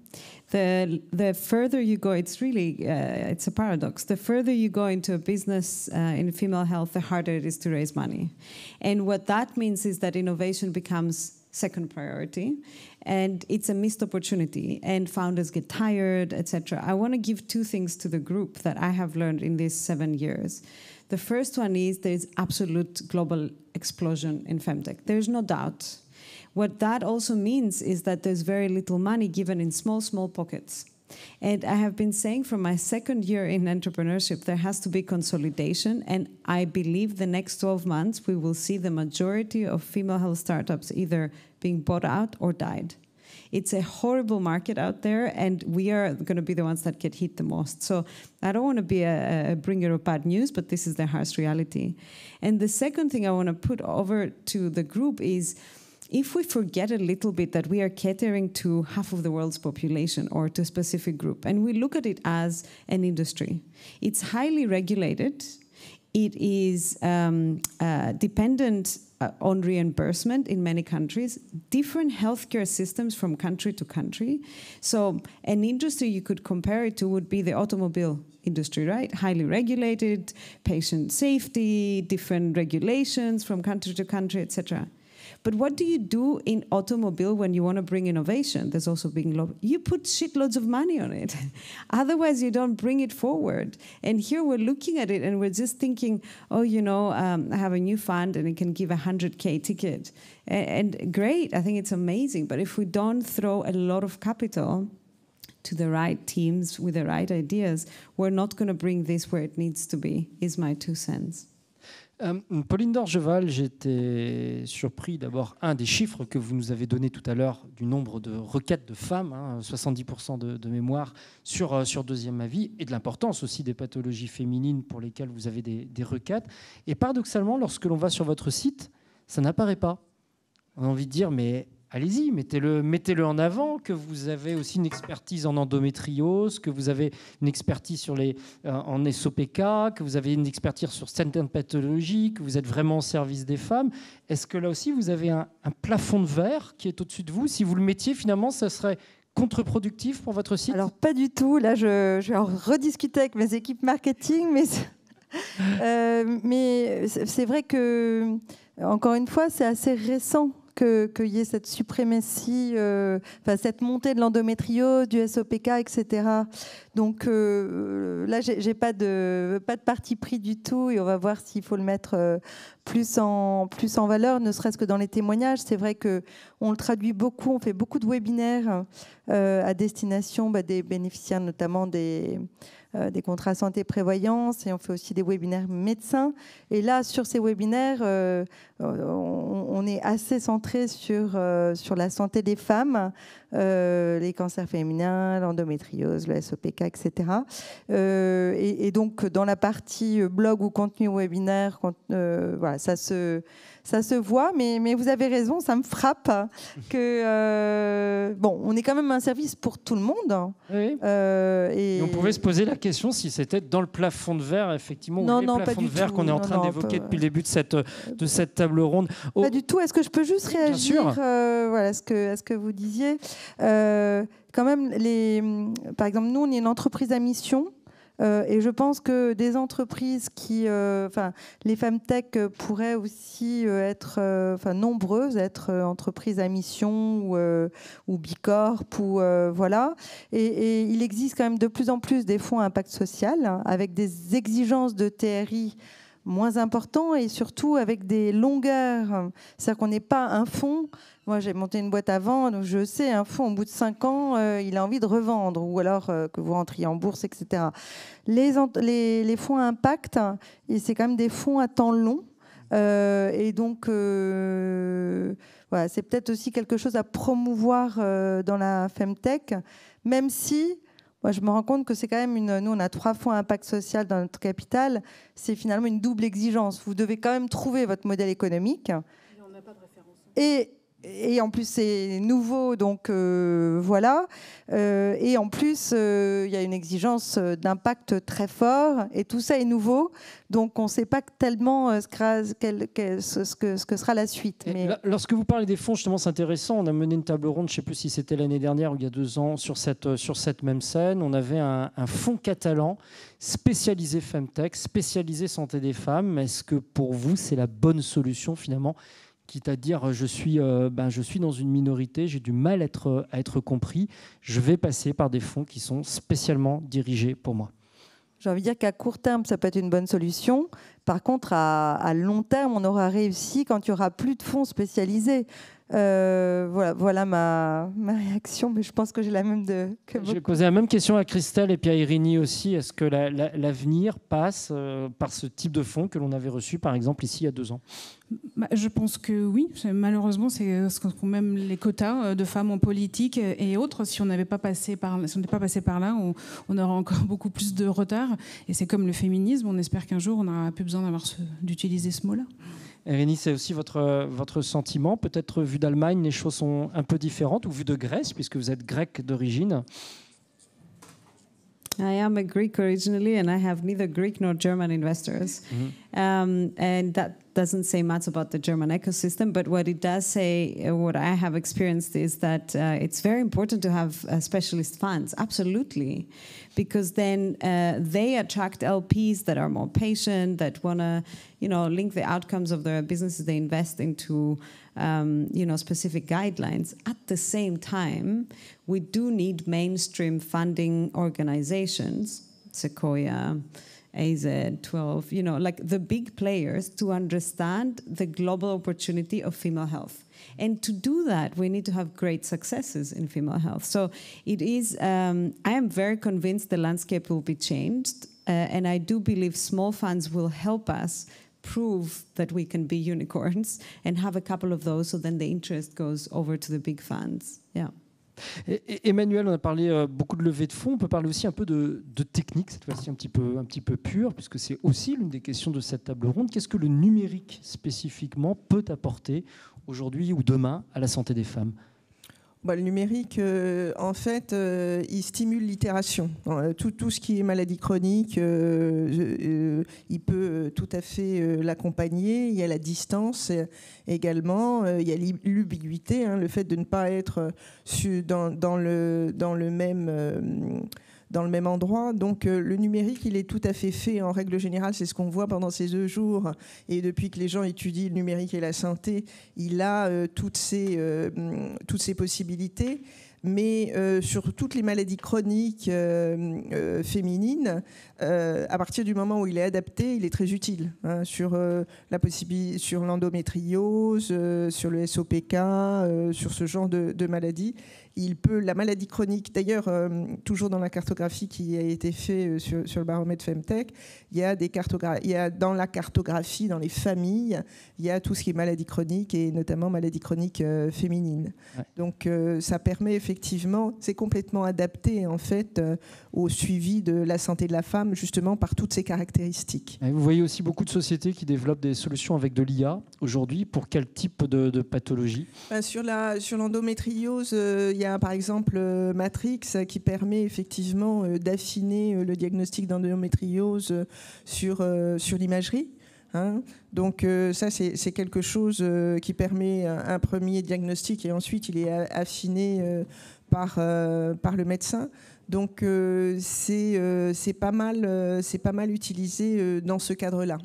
The further you go, it's really, it's a paradox. The further you go into a business in female health, the harder it is to raise money. And what that means is that innovation becomes second priority, and it's a missed opportunity, and founders get tired, etc. I want to give two things to the group that I have learned in these 7 years. The first one is there's absolute global explosion in femtech. There's no doubt. What that also means is that there's very little money given in small pockets. And I have been saying from my second year in entrepreneurship, there has to be consolidation. And I believe the next 12 months, we will see the majority of female health startups either being bought out or died. It's a horrible market out there, and we are going to be the ones that get hit the most. So I don't want to be a bringer of bad news, but this is the harsh reality. And the second thing I want to put over to the group is, if we forget a little bit that we are catering to half of the world's population or to a specific group, and we look at it as an industry, it's highly regulated, it is dependent on reimbursement in many countries, different healthcare systems from country to country. So an industry you could compare it to would be the automobile industry, right? Highly regulated, patient safety, different regulations from country to country, etc. But what do you do in automobile when you want to bring innovation? There's also you put shitloads of money on it. Otherwise, you don't bring it forward. And here we're looking at it and we're just thinking, oh, I have a new fund and it can give a 100K ticket. And great, I think it's amazing. But if we don't throw a lot of capital to the right teams with the right ideas, we're not going to bring this where it needs to be, is my 2 cents. Pauline d'Orgeval, j'étais surpris d'abord, des chiffres que vous nous avez donnés tout à l'heure du nombre de requêtes de femmes, 70% de mémoire sur deuxième avis, et de l'importance aussi des pathologies féminines pour lesquelles vous avez des requêtes. Et paradoxalement, lorsque l'on va sur votre site, ça n'apparaît pas. On a envie de dire, mais allez-y, mettez-le en avant, que vous avez aussi une expertise en endométriose, que vous avez une expertise en SOPK, que vous avez une expertise sur certaines pathologies, que vous êtes vraiment au service des femmes. Est-ce que là aussi, vous avez un plafond de verre qui est au-dessus de vous ? Si vous le mettiez, finalement, ça serait contre-productif pour votre site ? Alors, pas du tout. Là, je vais en rediscuter avec mes équipes marketing, mais c'est vrai que, encore une fois, c'est assez récent qu'il y ait cette suprématie, cette montée de l'endométriose, du SOPK, etc. Donc là, j'ai pas de parti pris du tout, et on va voir s'il faut le mettre plus en valeur, ne serait-ce que dans les témoignages. C'est vrai qu'on le traduit beaucoup, on fait beaucoup de webinaires à destination des bénéficiaires, notamment des contrats santé-prévoyance, et on fait aussi des webinaires médecins. Et là, sur ces webinaires, on est assez centré sur la santé des femmes, les cancers féminins, l'endométriose, le SOPK, etc. Et donc, dans la partie blog ou contenu webinaire, voilà, ça se voit, mais vous avez raison, ça me frappe que on est quand même un service pour tout le monde. Oui. Et on pouvait se poser la question si c'était dans le plafond de verre, effectivement, ou les plafonds de verre qu'on est en train d'évoquer depuis le début de cette table ronde. Pas du tout. Est-ce que je peux juste réagir à ce que vous disiez quand même, par exemple, nous, on est une entreprise à mission. Et je pense que des entreprises les femmes tech pourraient aussi être nombreuses, être entreprises à mission ou Bicorp, voilà. Et il existe quand même de plus en plus des fonds à impact social avec des exigences de TRI moins importantes et surtout avec des longueurs. C'est-à-dire qu'on n'est pas un fonds. Moi, j'ai monté une boîte avant, donc je sais, un fonds, au bout de 5 ans, il a envie de revendre, ou alors que vous rentriez en bourse, etc. Les fonds à impact, c'est quand même des fonds à temps long. Et donc, voilà, c'est peut-être aussi quelque chose à promouvoir dans la Femtech, même si... Moi, je me rends compte que c'est quand même nous, on a 3 fonds à impact social dans notre capital. C'est finalement une double exigence. Vous devez quand même trouver votre modèle économique. Et on n'a pas de référence. Et en plus, c'est nouveau, donc voilà. Et en plus, il y a une exigence d'impact très fort. Et tout ça est nouveau. Donc, on ne sait pas tellement ce que sera la suite. Mais... Lorsque vous parlez des fonds, justement, c'est intéressant. On a mené une table ronde, je ne sais plus si c'était l'année dernière ou il y a 2 ans, sur cette même scène. On avait un fonds catalan spécialisé Femtech, spécialisé santé des femmes. Est-ce que pour vous, c'est la bonne solution, finalement ? Quitte à dire je suis dans une minorité, j'ai du mal à être compris, je vais passer par des fonds qui sont spécialement dirigés pour moi. J'ai envie de dire qu'à court terme, ça peut être une bonne solution. Par contre, à long terme, on aura réussi quand il n'y aura plus de fonds spécialisés. Voilà ma réaction, mais je pense que j'ai la même que vous. Je vais poser la même question à Christelle et puis à Irini aussi. Est-ce que l'avenir passe par ce type de fonds que l'on avait reçu, par exemple, ici il y a 2 ans ? Je pense que oui. Malheureusement, c'est ce qu'on même les quotas de femmes en politique et autres. Si on n'était pas passé par là, on aurait encore beaucoup plus de retard. Et c'est comme le féminisme. On espère qu'un jour, on n'aura plus besoin d'utiliser ce mot-là. Irini, c'est aussi votre sentiment. Peut-être vu d'Allemagne, les choses sont un peu différentes, ou vu de Grèce, puisque vous êtes grec d'origine. I am a Greek originally, and I have neither Greek nor German investors. Mm-hmm. And that doesn't say much about the German ecosystem, but what it does say, what I have experienced is that it's very important to have specialist funds, absolutely, because then they attract LPs that are more patient, that want to, link the outcomes of their businesses they invest into, specific guidelines. At the same time, we do need mainstream funding organizations, Sequoia, AZ, 12, like the big players, to understand the global opportunity of female health. And to do that, we need to have great successes in female health. So it is, I am very convinced the landscape will be changed. And I do believe small funds will help us prove that we can be unicorns and have a couple of those, so then the interest goes over to the big funds. Yeah. Emmanuel, on a parlé beaucoup de levée de fonds. On peut parler aussi un peu de technique, cette fois-ci un petit peu pure, puisque c'est aussi l'une des questions de cette table ronde. Qu'est-ce que le numérique spécifiquement peut apporter aujourd'hui ou demain à la santé des femmes ? Le numérique, en fait, il stimule l'itération. Tout ce qui est maladie chronique, il peut tout à fait l'accompagner. Il y a la distance également, il y a l'ubiquité, le fait de ne pas être dans le même endroit. Donc le numérique, il est tout à fait fait en règle générale. C'est ce qu'on voit pendant ces 2 jours. Et depuis que les gens étudient le numérique et la santé, il a toutes ces possibilités. mais sur toutes les maladies chroniques féminines, à partir du moment où il est adapté, il est très utile, hein, sur sur l'endométriose, sur le SOPK, sur ce genre de maladies. La maladie chronique, d'ailleurs, toujours dans la cartographie qui a été faite sur le baromètre Femtech, il y a dans la cartographie, dans les familles, il y a tout ce qui est maladie chronique et notamment maladie chronique féminine. Ouais. Donc ça permet effectivement, c'est complètement adapté en fait au suivi de la santé de la femme, justement par toutes ces caractéristiques. Et vous voyez aussi beaucoup de sociétés qui développent des solutions avec de l'IA aujourd'hui. Pour quel type de pathologie? Sur l'endométriose, il y a par exemple Matrix qui permet effectivement d'affiner le diagnostic d'endométriose sur l'imagerie. Hein. Donc ça, c'est quelque chose qui permet un premier diagnostic et ensuite il est affiné par le médecin. Donc c'est pas mal utilisé dans ce cadre-là.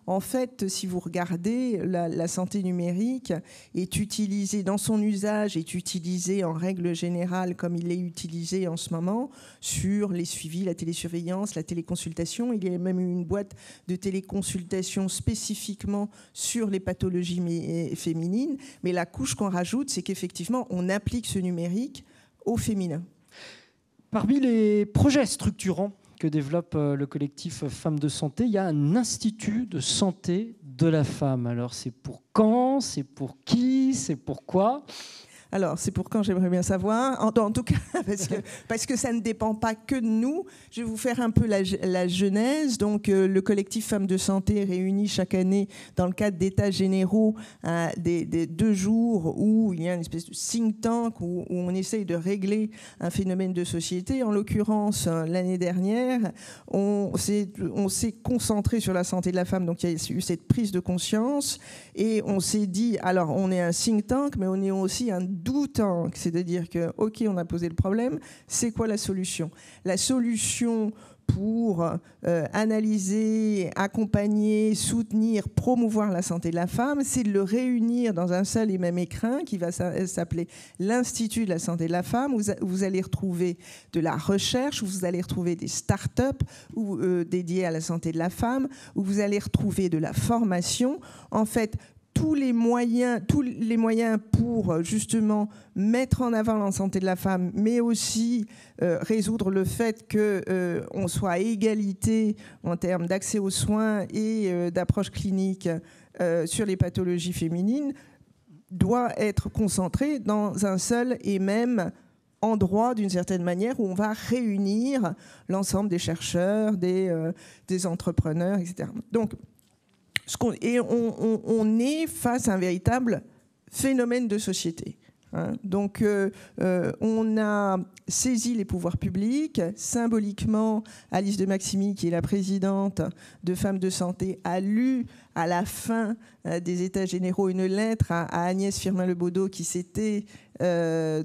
En fait, si vous regardez, la santé numérique est utilisée, dans son usage, est utilisée en règle générale comme il est utilisé en ce moment sur les suivis, la télésurveillance, la téléconsultation. Il y a même une boîte de téléconsultation spécifiquement sur les pathologies féminines. Mais la couche qu'on rajoute, c'est qu'effectivement, on applique ce numérique au féminin. Parmi les projets structurants que développe le collectif Femmes de Santé, il y a un institut de santé de la femme. Alors c'est pour quand? C'est pour qui? C'est pourquoi? Alors, c'est pour quand, j'aimerais bien savoir. En tout cas, parce que ça ne dépend pas que de nous. Je vais vous faire un peu la genèse. Donc, le collectif Femmes de Santé réunit chaque année, dans le cadre d'états généraux, des 2 jours où il y a une espèce de think tank où on essaye de régler un phénomène de société. En l'occurrence, l'année dernière, on s'est concentré sur la santé de la femme. Donc, il y a eu cette prise de conscience et on s'est dit, alors, on est un think tank, mais on est aussi un do tank, c'est-à-dire que, ok, on a posé le problème, c'est quoi la solution? La solution pour analyser, accompagner, soutenir, promouvoir la santé de la femme, c'est de le réunir dans un seul et même écrin qui va s'appeler l'Institut de la santé de la femme, où vous allez retrouver de la recherche, où vous allez retrouver des start-up dédiées à la santé de la femme, où vous allez retrouver de la formation. En fait, tous les moyens pour justement mettre en avant la santé de la femme, mais aussi résoudre le fait qu'on soit à égalité en termes d'accès aux soins et d'approche clinique sur les pathologies féminines, doit être concentré dans un seul et même endroit, d'une certaine manière, où on va réunir l'ensemble des chercheurs, des entrepreneurs, etc. Donc, on est face à un véritable phénomène de société. Hein. Donc, on a saisi les pouvoirs publics. Symboliquement, Alice de Maximi, qui est la présidente de Femmes de Santé, a lu à la fin des États généraux une lettre à Agnès Firmin-Lebaudot, qui c'était la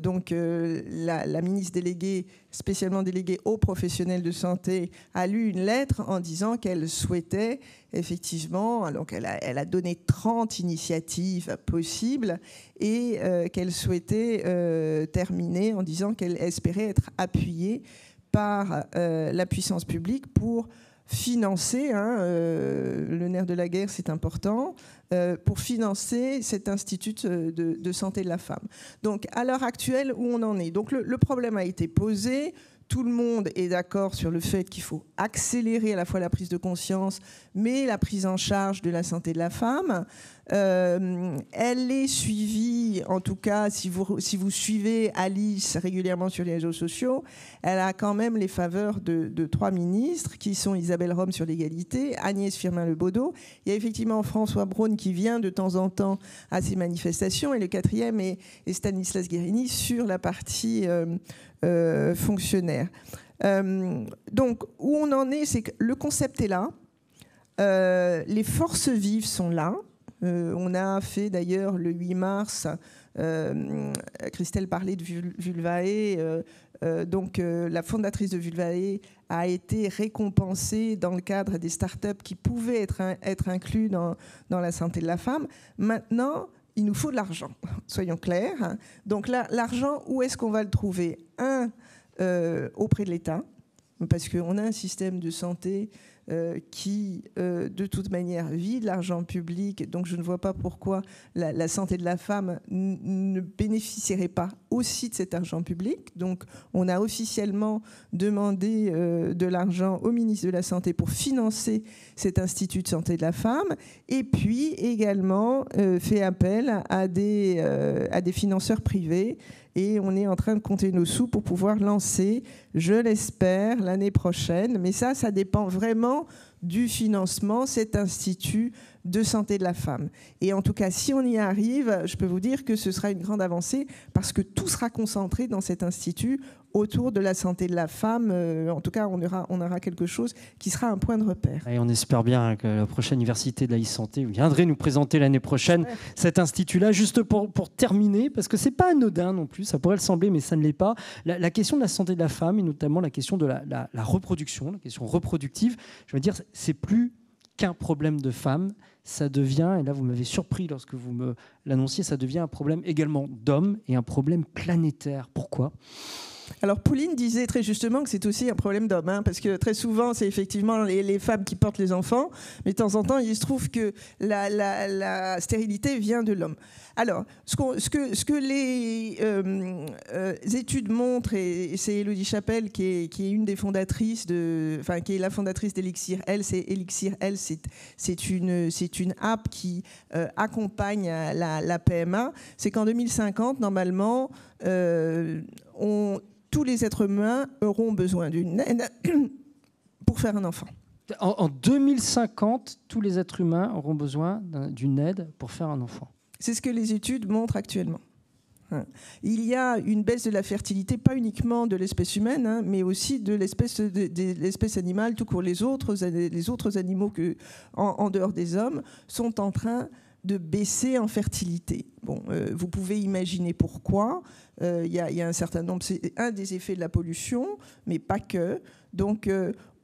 ministre déléguée, spécialement déléguée aux professionnels de santé, a lu une lettre en disant qu'elle souhaitait effectivement, donc elle a donné 30 initiatives possibles et qu'elle souhaitait terminer en disant qu'elle espérait être appuyée par la puissance publique pour financer, le nerf de la guerre, c'est important, pour financer cet institut de santé de la femme. Donc, à l'heure actuelle, où on en est? Donc, le problème a été posé. Tout le monde est d'accord sur le fait qu'il faut accélérer à la fois la prise de conscience, mais la prise en charge de la santé de la femme. Elle est suivie, en tout cas, si vous suivez Alice régulièrement sur les réseaux sociaux, elle a quand même les faveurs de 3 ministres, qui sont Isabelle Rome sur l'égalité, Agnès Firmin-Lebaudot. Il y a effectivement François Braun qui vient de temps en temps à ces manifestations, et le 4e est Stanislas Guérini sur la partie fonctionnaire. Donc, où on en est, c'est que le concept est là, les forces vives sont là. On a fait d'ailleurs le 8 mars, Christelle parlait de Vulvae, la fondatrice de Vulvae a été récompensée dans le cadre des startups qui pouvaient être inclus dans la santé de la femme. Maintenant, il nous faut de l'argent, soyons clairs. Donc là, l'argent, où est-ce qu'on va le trouver? Auprès de l'État, parce qu'on a un système de santé qui, de toute manière, vit de l'argent public. Donc je ne vois pas pourquoi la santé de la femme ne bénéficierait pas aussi de cet argent public. Donc on a officiellement demandé de l'argent au ministre de la Santé pour financer cet institut de santé de la femme, et puis également fait appel à des financeurs privés. Et on est en train de compter nos sous pour pouvoir lancer, je l'espère, l'année prochaine. Mais ça dépend vraiment du financement, cet institut de santé de la femme. Et en tout cas, si on y arrive, je peux vous dire que ce sera une grande avancée, parce que tout sera concentré dans cet institut autour de la santé de la femme. En tout cas, on aura quelque chose qui sera un point de repère. Et on espère bien que la prochaine université de la e-santé viendrait nous présenter l'année prochaine cet institut-là. Juste pour terminer, parce que ce n'est pas anodin non plus, ça pourrait le sembler, mais ça ne l'est pas. La question de la santé de la femme, et notamment la question de la reproduction, la question reproductive, je veux dire, c'est plus qu'un problème de femme, ça devient, et là vous m'avez surpris lorsque vous me l'annonciez, ça devient un problème également d'hommes et un problème planétaire. Pourquoi ? Alors Pauline disait très justement que c'est aussi un problème d'homme, parce que très souvent c'est effectivement les femmes qui portent les enfants, mais de temps en temps il se trouve que la stérilité vient de l'homme. Alors ce que les études montrent, et c'est Élodie Chapelle qui est une des fondatrices qui est la fondatrice d'Elixir Health, et Elixir Health c'est une app qui accompagne la PMA, c'est qu'en 2050 normalement tous les êtres humains auront besoin d'une aide pour faire un enfant. En 2050, tous les êtres humains auront besoin d'une aide pour faire un enfant. C'est ce que les études montrent actuellement. Il y a une baisse de la fertilité, pas uniquement de l'espèce humaine, mais aussi de l'espèce animale, tout court. Les autres animaux en dehors des hommes sont en train de baisser en fertilité. Bon, vous pouvez imaginer pourquoi. Il y a un certain nombre, c'est un des effets de la pollution, mais pas que. Donc,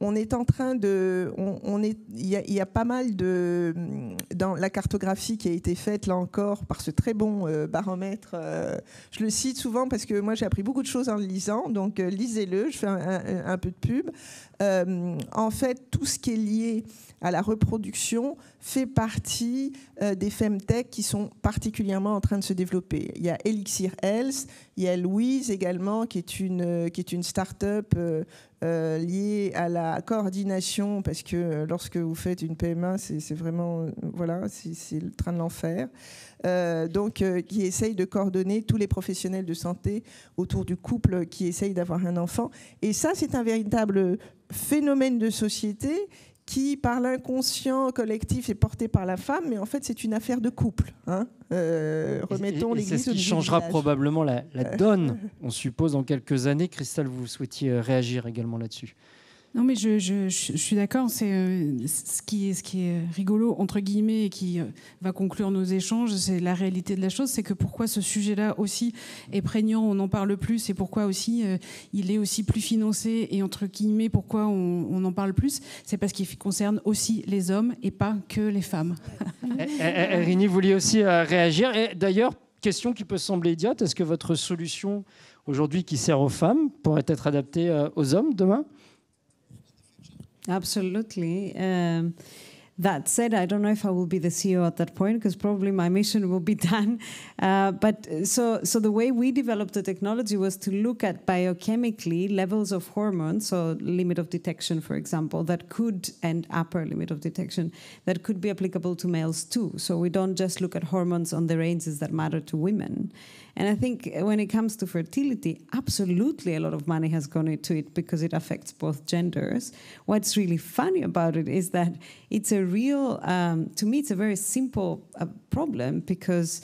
on est en train de... Il y a pas mal de... Dans la cartographie qui a été faite, là encore, par ce très bon baromètre, je le cite souvent parce que moi, j'ai appris beaucoup de choses en le lisant, donc lisez-le, je fais un peu de pub. En fait, tout ce qui est lié à la reproduction fait partie des femtech qui sont particulièrement en train de se développer. Il y a Elixir Health, il y a Louise également, qui est une start-up liée à la coordination, parce que lorsque vous faites une PMA, c'est vraiment, voilà, c'est le train de l'enfer. Qui essaye de coordonner tous les professionnels de santé autour du couple qui essaye d'avoir un enfant. Et ça, c'est un véritable phénomène de société qui, par l'inconscient collectif, est porté par la femme, mais en fait, c'est une affaire de couple. Remettons l'église au milieu du village. C'est ce qui changera probablement la donne, on suppose, dans quelques années. Christelle, vous souhaitiez réagir également là-dessus. Non, mais je suis d'accord. C'est ce qui est rigolo, entre guillemets, et qui va conclure nos échanges, c'est la réalité de la chose. C'est que pourquoi ce sujet-là aussi est prégnant, on en parle plus, et pourquoi aussi il est aussi plus financé, et entre guillemets, pourquoi on en parle plus, c'est parce qu'il concerne aussi les hommes et pas que les femmes. Rini, vous vouliez aussi réagir. Et d'ailleurs, question qui peut sembler idiote, est-ce que votre solution aujourd'hui qui sert aux femmes pourrait être adaptée aux hommes demain ? Absolutely. That said, I don't know if I will be the CEO at that point, because probably my mission will be done. But so the way we developed the technology was to look at biochemically levels of hormones, so limit of detection, for example, that could, and upper limit of detection, that could be applicable to males too. So we don't just look at hormones on the ranges that matter to women. And I think when it comes to fertility, absolutely a lot of money has gone into it because it affects both genders. What's really funny about it is that it's a real, to me, it's a very simple problem, because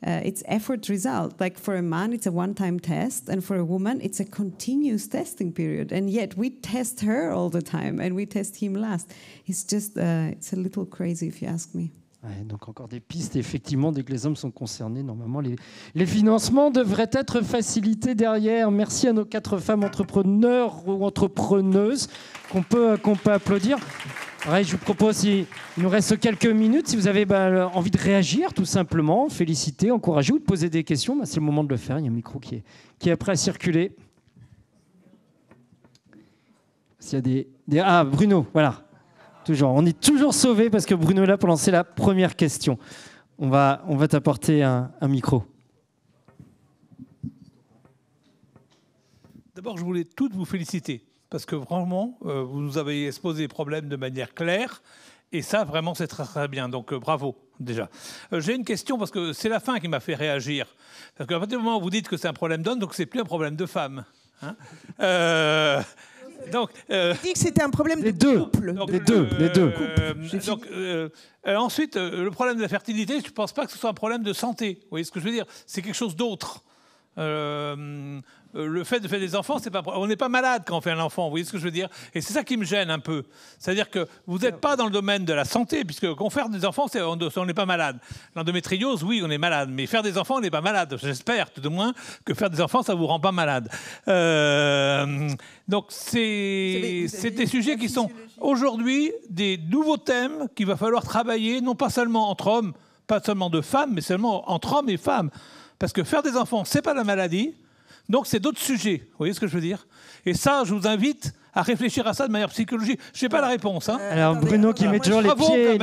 it's effort result. Like for a man, it's a one-time test, and for a woman, it's a continuous testing period. And yet we test her all the time, and we test him last. It's just, it's a little crazy if you ask me. Ouais, donc encore des pistes, effectivement, dès que les hommes sont concernés, normalement les financements devraient être facilités derrière. Merci à nos 4 femmes entrepreneurs ou entrepreneuses qu'on peut applaudir. Ouais, je vous propose, il nous reste quelques minutes, si vous avez envie de réagir, tout simplement, féliciter, encourager ou de poser des questions, c'est le moment de le faire. Il y a un micro qui est prêt à circuler. S'il y a Ah, Bruno, voilà. Toujours. On est toujours sauvé parce que Bruno est là pour lancer la première question. On va t'apporter un micro. D'abord, je voulais toutes vous féliciter parce que vraiment, vous nous avez exposé les problèmes de manière claire et ça, vraiment, c'est très, très bien. Donc, bravo, déjà. J'ai une question parce que c'est la fin qui m'a fait réagir. Parce qu'à partir du moment où vous dites que c'est un problème d'homme, donc c'est plus un problème de femme. Hein Donc, j'ai dit que c'était un problème de couple. Donc, les deux. Ensuite, le problème de la fertilité, je ne pense pas que ce soit un problème de santé. Vous voyez ce que je veux dire? C'est quelque chose d'autre. Le fait de faire des enfants, on n'est pas malade quand on fait un enfant, vous voyez ce que je veux dire? Et c'est ça qui me gêne un peu. C'est-à-dire que vous n'êtes pas dans le domaine de la santé, puisque quand on fait des enfants, on n'est pas malade. L'endométriose, oui, on est malade, mais faire des enfants, on n'est pas malade. J'espère, tout de moins, que faire des enfants, ça ne vous rend pas malade. Donc, c'est des sujets qui sont aujourd'hui des nouveaux thèmes qu'il va falloir travailler, non pas seulement entre hommes, pas seulement de femmes, mais seulement entre hommes et femmes. Parce que faire des enfants, ce n'est pas la maladie. Donc, c'est d'autres sujets. Vous voyez ce que je veux dire? Et ça, je vous invite à réfléchir à ça de manière psychologique. Je n'ai pas la réponse. Hein. Alors, Bruno qui met toujours les pieds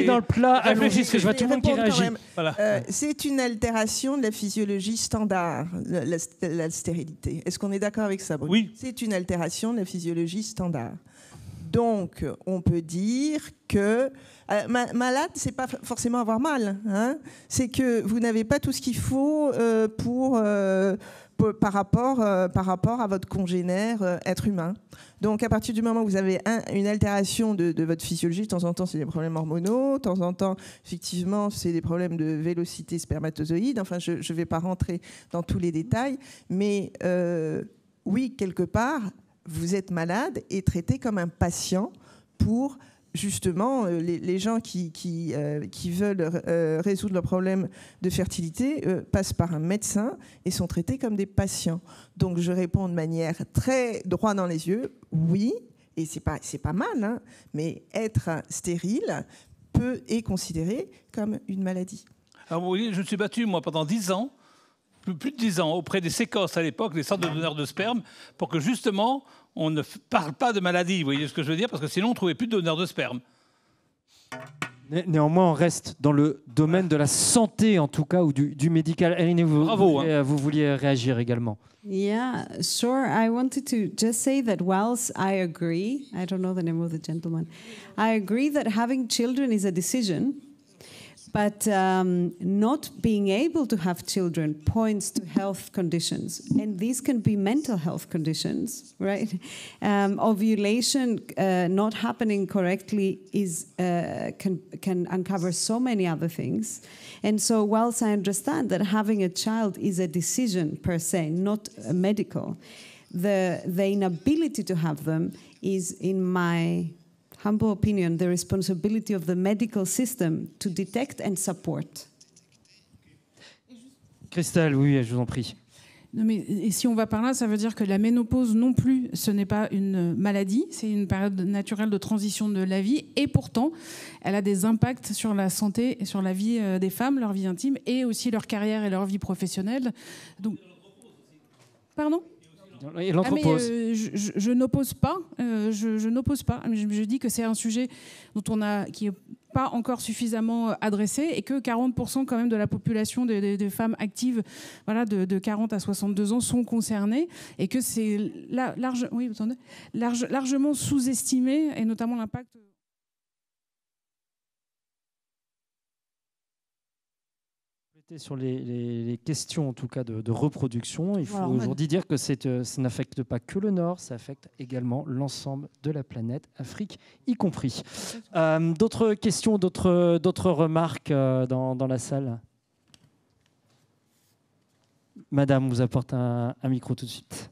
dans le plat. Réfléchissez, je vois tout le monde qui réagit. Voilà. C'est une altération de la physiologie standard, la stérilité. Est-ce qu'on est d'accord avec ça, Bruno? Oui. C'est une altération de la physiologie standard. Donc, on peut dire que malade, c'est pas forcément avoir mal. Hein. C'est que vous n'avez pas tout ce qu'il faut par rapport à votre congénère être humain. Donc, à partir du moment où vous avez une altération de votre physiologie, de temps en temps, c'est des problèmes hormonaux, de temps en temps, effectivement, c'est des problèmes de vélocité spermatozoïde. Enfin, je ne vais pas rentrer dans tous les détails, mais oui, quelque part, vous êtes malade et traité comme un patient pour justement les gens qui veulent résoudre le problème de fertilité passent par un médecin et sont traités comme des patients. Donc je réponds de manière très droit dans les yeux, oui, et c'est pas mal, hein, mais être stérile est considéré comme une maladie. Alors vous voyez, je me suis battu moi pendant 10 ans, plus de 10 ans, auprès des sécos à l'époque, des centres de donneurs de sperme, pour que justement on ne parle pas de maladie, vous voyez ce que je veux dire? Parce que sinon on ne trouvait plus de donneurs de sperme. Néanmoins, on reste dans le domaine de la santé, en tout cas, ou du médical. Eline, vous vouliez réagir également. Yeah, sure. I wanted to just say that whilst I agree, I don't know the name of the gentleman, I agree that having children is a decision. But not being able to have children points to health conditions. And these can be mental health conditions, right? Ovulation not happening correctly can uncover so many other things. And so whilst I understand that having a child is a decision per se, not medical, the inability to have them is, in my humble opinion, the responsibility of the medical system to detect and support. Christelle, oui, je vous en prie. Non mais, et si on va par là, ça veut dire que la ménopause non plus, ce n'est pas une maladie, c'est une période naturelle de transition de la vie, et pourtant, elle a des impacts sur la santé et sur la vie des femmes, leur vie intime, et aussi leur carrière et leur vie professionnelle. Donc, pardon ? Et l'anthropose. Je n'oppose pas. Je n'oppose pas. Je dis que c'est un sujet qui n'est pas encore suffisamment adressé et que 40% quand même de la population des femmes actives, voilà, de 40 à 62 ans sont concernées et que c'est largement sous-estimé, et notamment l'impact. Sur les questions en tout cas de reproduction, il faut aujourd'hui dire que ça n'affecte pas que le Nord, ça affecte également l'ensemble de la planète, Afrique y compris. D'autres questions, d'autres remarques dans la salle? Madame, on vous apporte un micro tout de suite.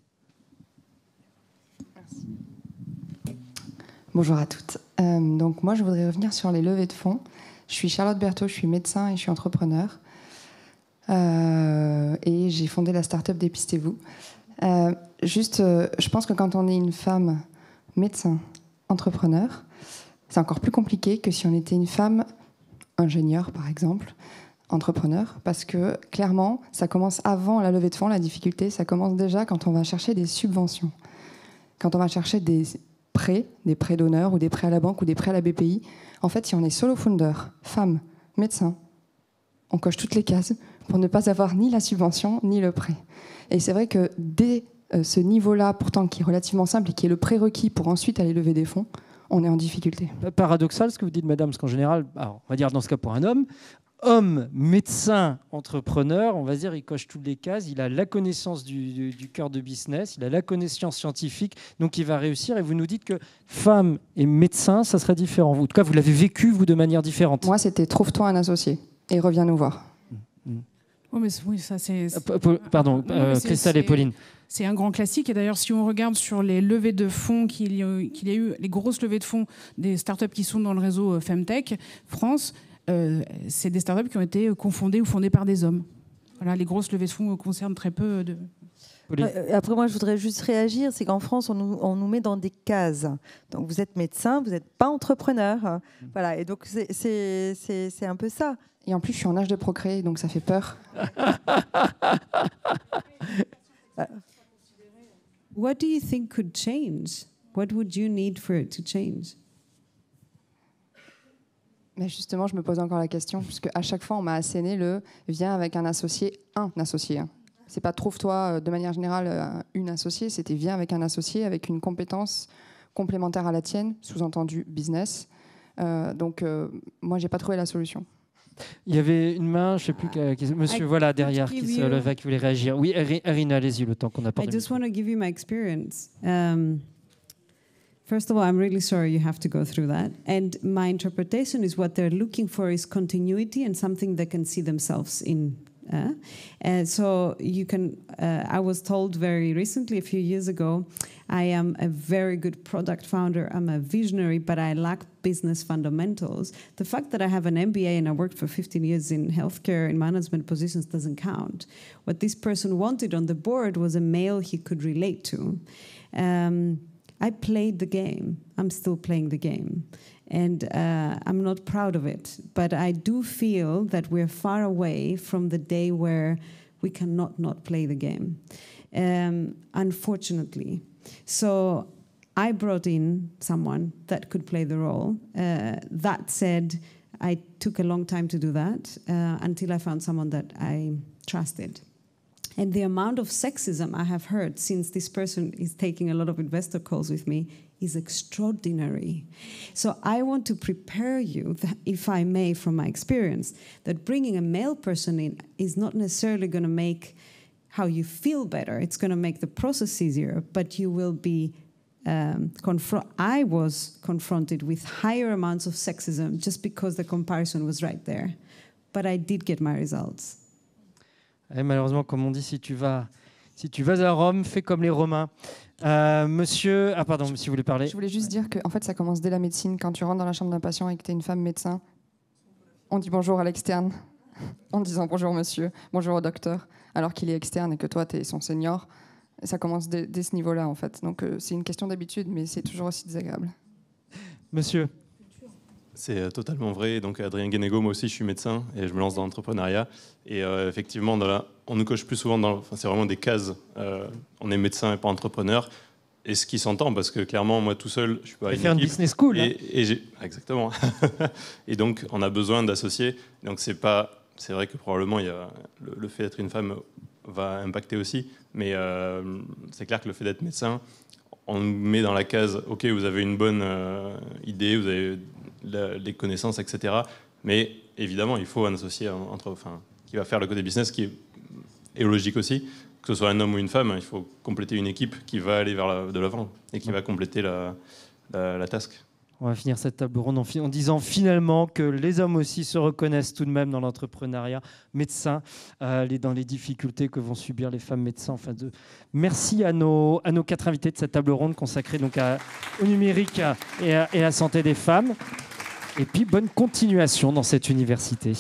Merci. Bonjour à toutes. Donc moi, je voudrais revenir sur les levées de fonds. Je suis Charlotte Berthaud, je suis médecin et je suis entrepreneur. Et j'ai fondé la start-up Dépistez-vous. Je pense que quand on est une femme médecin, entrepreneur, C'est encore plus compliqué que si on était une femme ingénieure, par exemple, entrepreneur, parce que clairement, ça commence avant la levée de fonds, la difficulté, ça commence déjà quand on va chercher des subventions. Quand on va chercher des prêts d'honneur ou des prêts à la banque ou des prêts à la BPI, en fait, si on est solo founder, femme, médecin, on coche toutes les cases pour ne pas avoir ni la subvention ni le prêt. Et c'est vrai que dès ce niveau-là, pourtant qui est relativement simple et qui est le prérequis pour ensuite aller lever des fonds, on est en difficulté. Paradoxal ce que vous dites, madame, parce qu'en général, alors, on va dire dans ce cas pour un homme, médecin, entrepreneur, on va dire, il coche toutes les cases, il a la connaissance du cœur de business, il a la connaissance scientifique, donc il va réussir. Et vous nous dites que femme et médecin, ça serait différent. En tout cas, vous l'avez vécu, vous, de manière différente. Moi, c'était trouve-toi un associé et reviens nous voir. Oh, mais oui, ça c'est... Pardon, Christelle et Pauline. C'est un grand classique. Et d'ailleurs, si on regarde sur les levées de fonds qu'il y a eu, les grosses levées de fonds des startups qui sont dans le réseau Femtech France, c'est des startups qui ont été confondées ou fondées par des hommes. Voilà, les grosses levées de fonds concernent très peu de... Après, moi, je voudrais juste réagir. C'est qu'en France, on nous met dans des cases. Donc, vous êtes médecin, vous n'êtes pas entrepreneur. Voilà, et donc, c'est un peu ça. Et en plus, je suis en âge de procréer, donc ça fait peur. What do you think could change? What would you need for it to change? Mais justement, je me pose encore la question, puisque à chaque fois, on m'a asséné le « viens avec un associé ». C'est pas « trouve-toi de manière générale une associée », c'était « viens avec un associé avec une compétence complémentaire à la tienne », sous-entendu business. Donc, moi, j'ai pas trouvé la solution. Il y avait une main, je ne sais plus, monsieur voilà derrière qui se levait, qui voulait réagir. Oui, Arina, allez-y, le temps qu'on a pas. I just want to give you my experience. First of all, I'm really sorry you have to go through that. And my interpretation is what they're looking for is continuity and something they can see themselves in. So you can, I was told very recently, a few years ago, I am a very good product founder, I'm a visionary, but I lack business fundamentals. The fact that I have an MBA and I worked for 15 years in healthcare in management positions doesn't count. What this person wanted on the board was a male he could relate to. I played the game. I'm still playing the game. And I'm not proud of it. But I do feel that we're far away from the day where we cannot not play the game, unfortunately. So I brought in someone that could play the role. That said, I took a long time to do that until I found someone that I trusted. And the amount of sexism I have heard since this person is taking a lot of investor calls with me is extraordinary. So I want to prepare you, that, if I may, from my experience, that bringing a male person in is not necessarily going to make how you feel better. It's going to make the process easier, but you will be I was confronted with higher amounts of sexism just because the comparison was right there. But I did get my results. Et malheureusement, comme on dit, si tu vas à Rome, fais comme les Romains. Monsieur, pardon, monsieur, vous voulez parler? Je voulais juste dire que en fait, ça commence dès la médecine. Quand tu rentres dans la chambre d'un patient et que tu es une femme médecin, on dit bonjour à l'externe, en disant bonjour monsieur, bonjour au docteur, alors qu'il est externe et que toi, tu es son senior. Et ça commence dès ce niveau-là, en fait. Donc, c'est une question d'habitude, mais c'est toujours aussi désagréable. Monsieur. C'est totalement vrai. Donc, Adrien Guénégo, moi aussi, je suis médecin et je me lance dans l'entrepreneuriat. Et effectivement, on nous coche plus souvent c'est vraiment des cases. On est médecin et pas entrepreneur. Et ce qui s'entend, parce que clairement, moi tout seul, je suis pas. Faire une business school. Exactement. Et donc, on a besoin d'associés. Donc, c'est vrai que probablement, il y a le fait d'être une femme va impacter aussi. Mais c'est clair que le fait d'être médecin, on nous met dans la case. Ok, vous avez une bonne idée, vous avez les connaissances, etc. Mais évidemment, il faut un associé qui va faire le côté business, qui est logique aussi. Que ce soit un homme ou une femme, il faut compléter une équipe qui va aller vers de l'avant et qui va compléter la task. On va finir cette table ronde en disant finalement que les hommes aussi se reconnaissent tout de même dans l'entrepreneuriat médecin, dans les difficultés que vont subir les femmes médecins. Merci à nos 4 invités de cette table ronde consacrée donc au numérique et à la santé des femmes. Et puis bonne continuation dans cette université.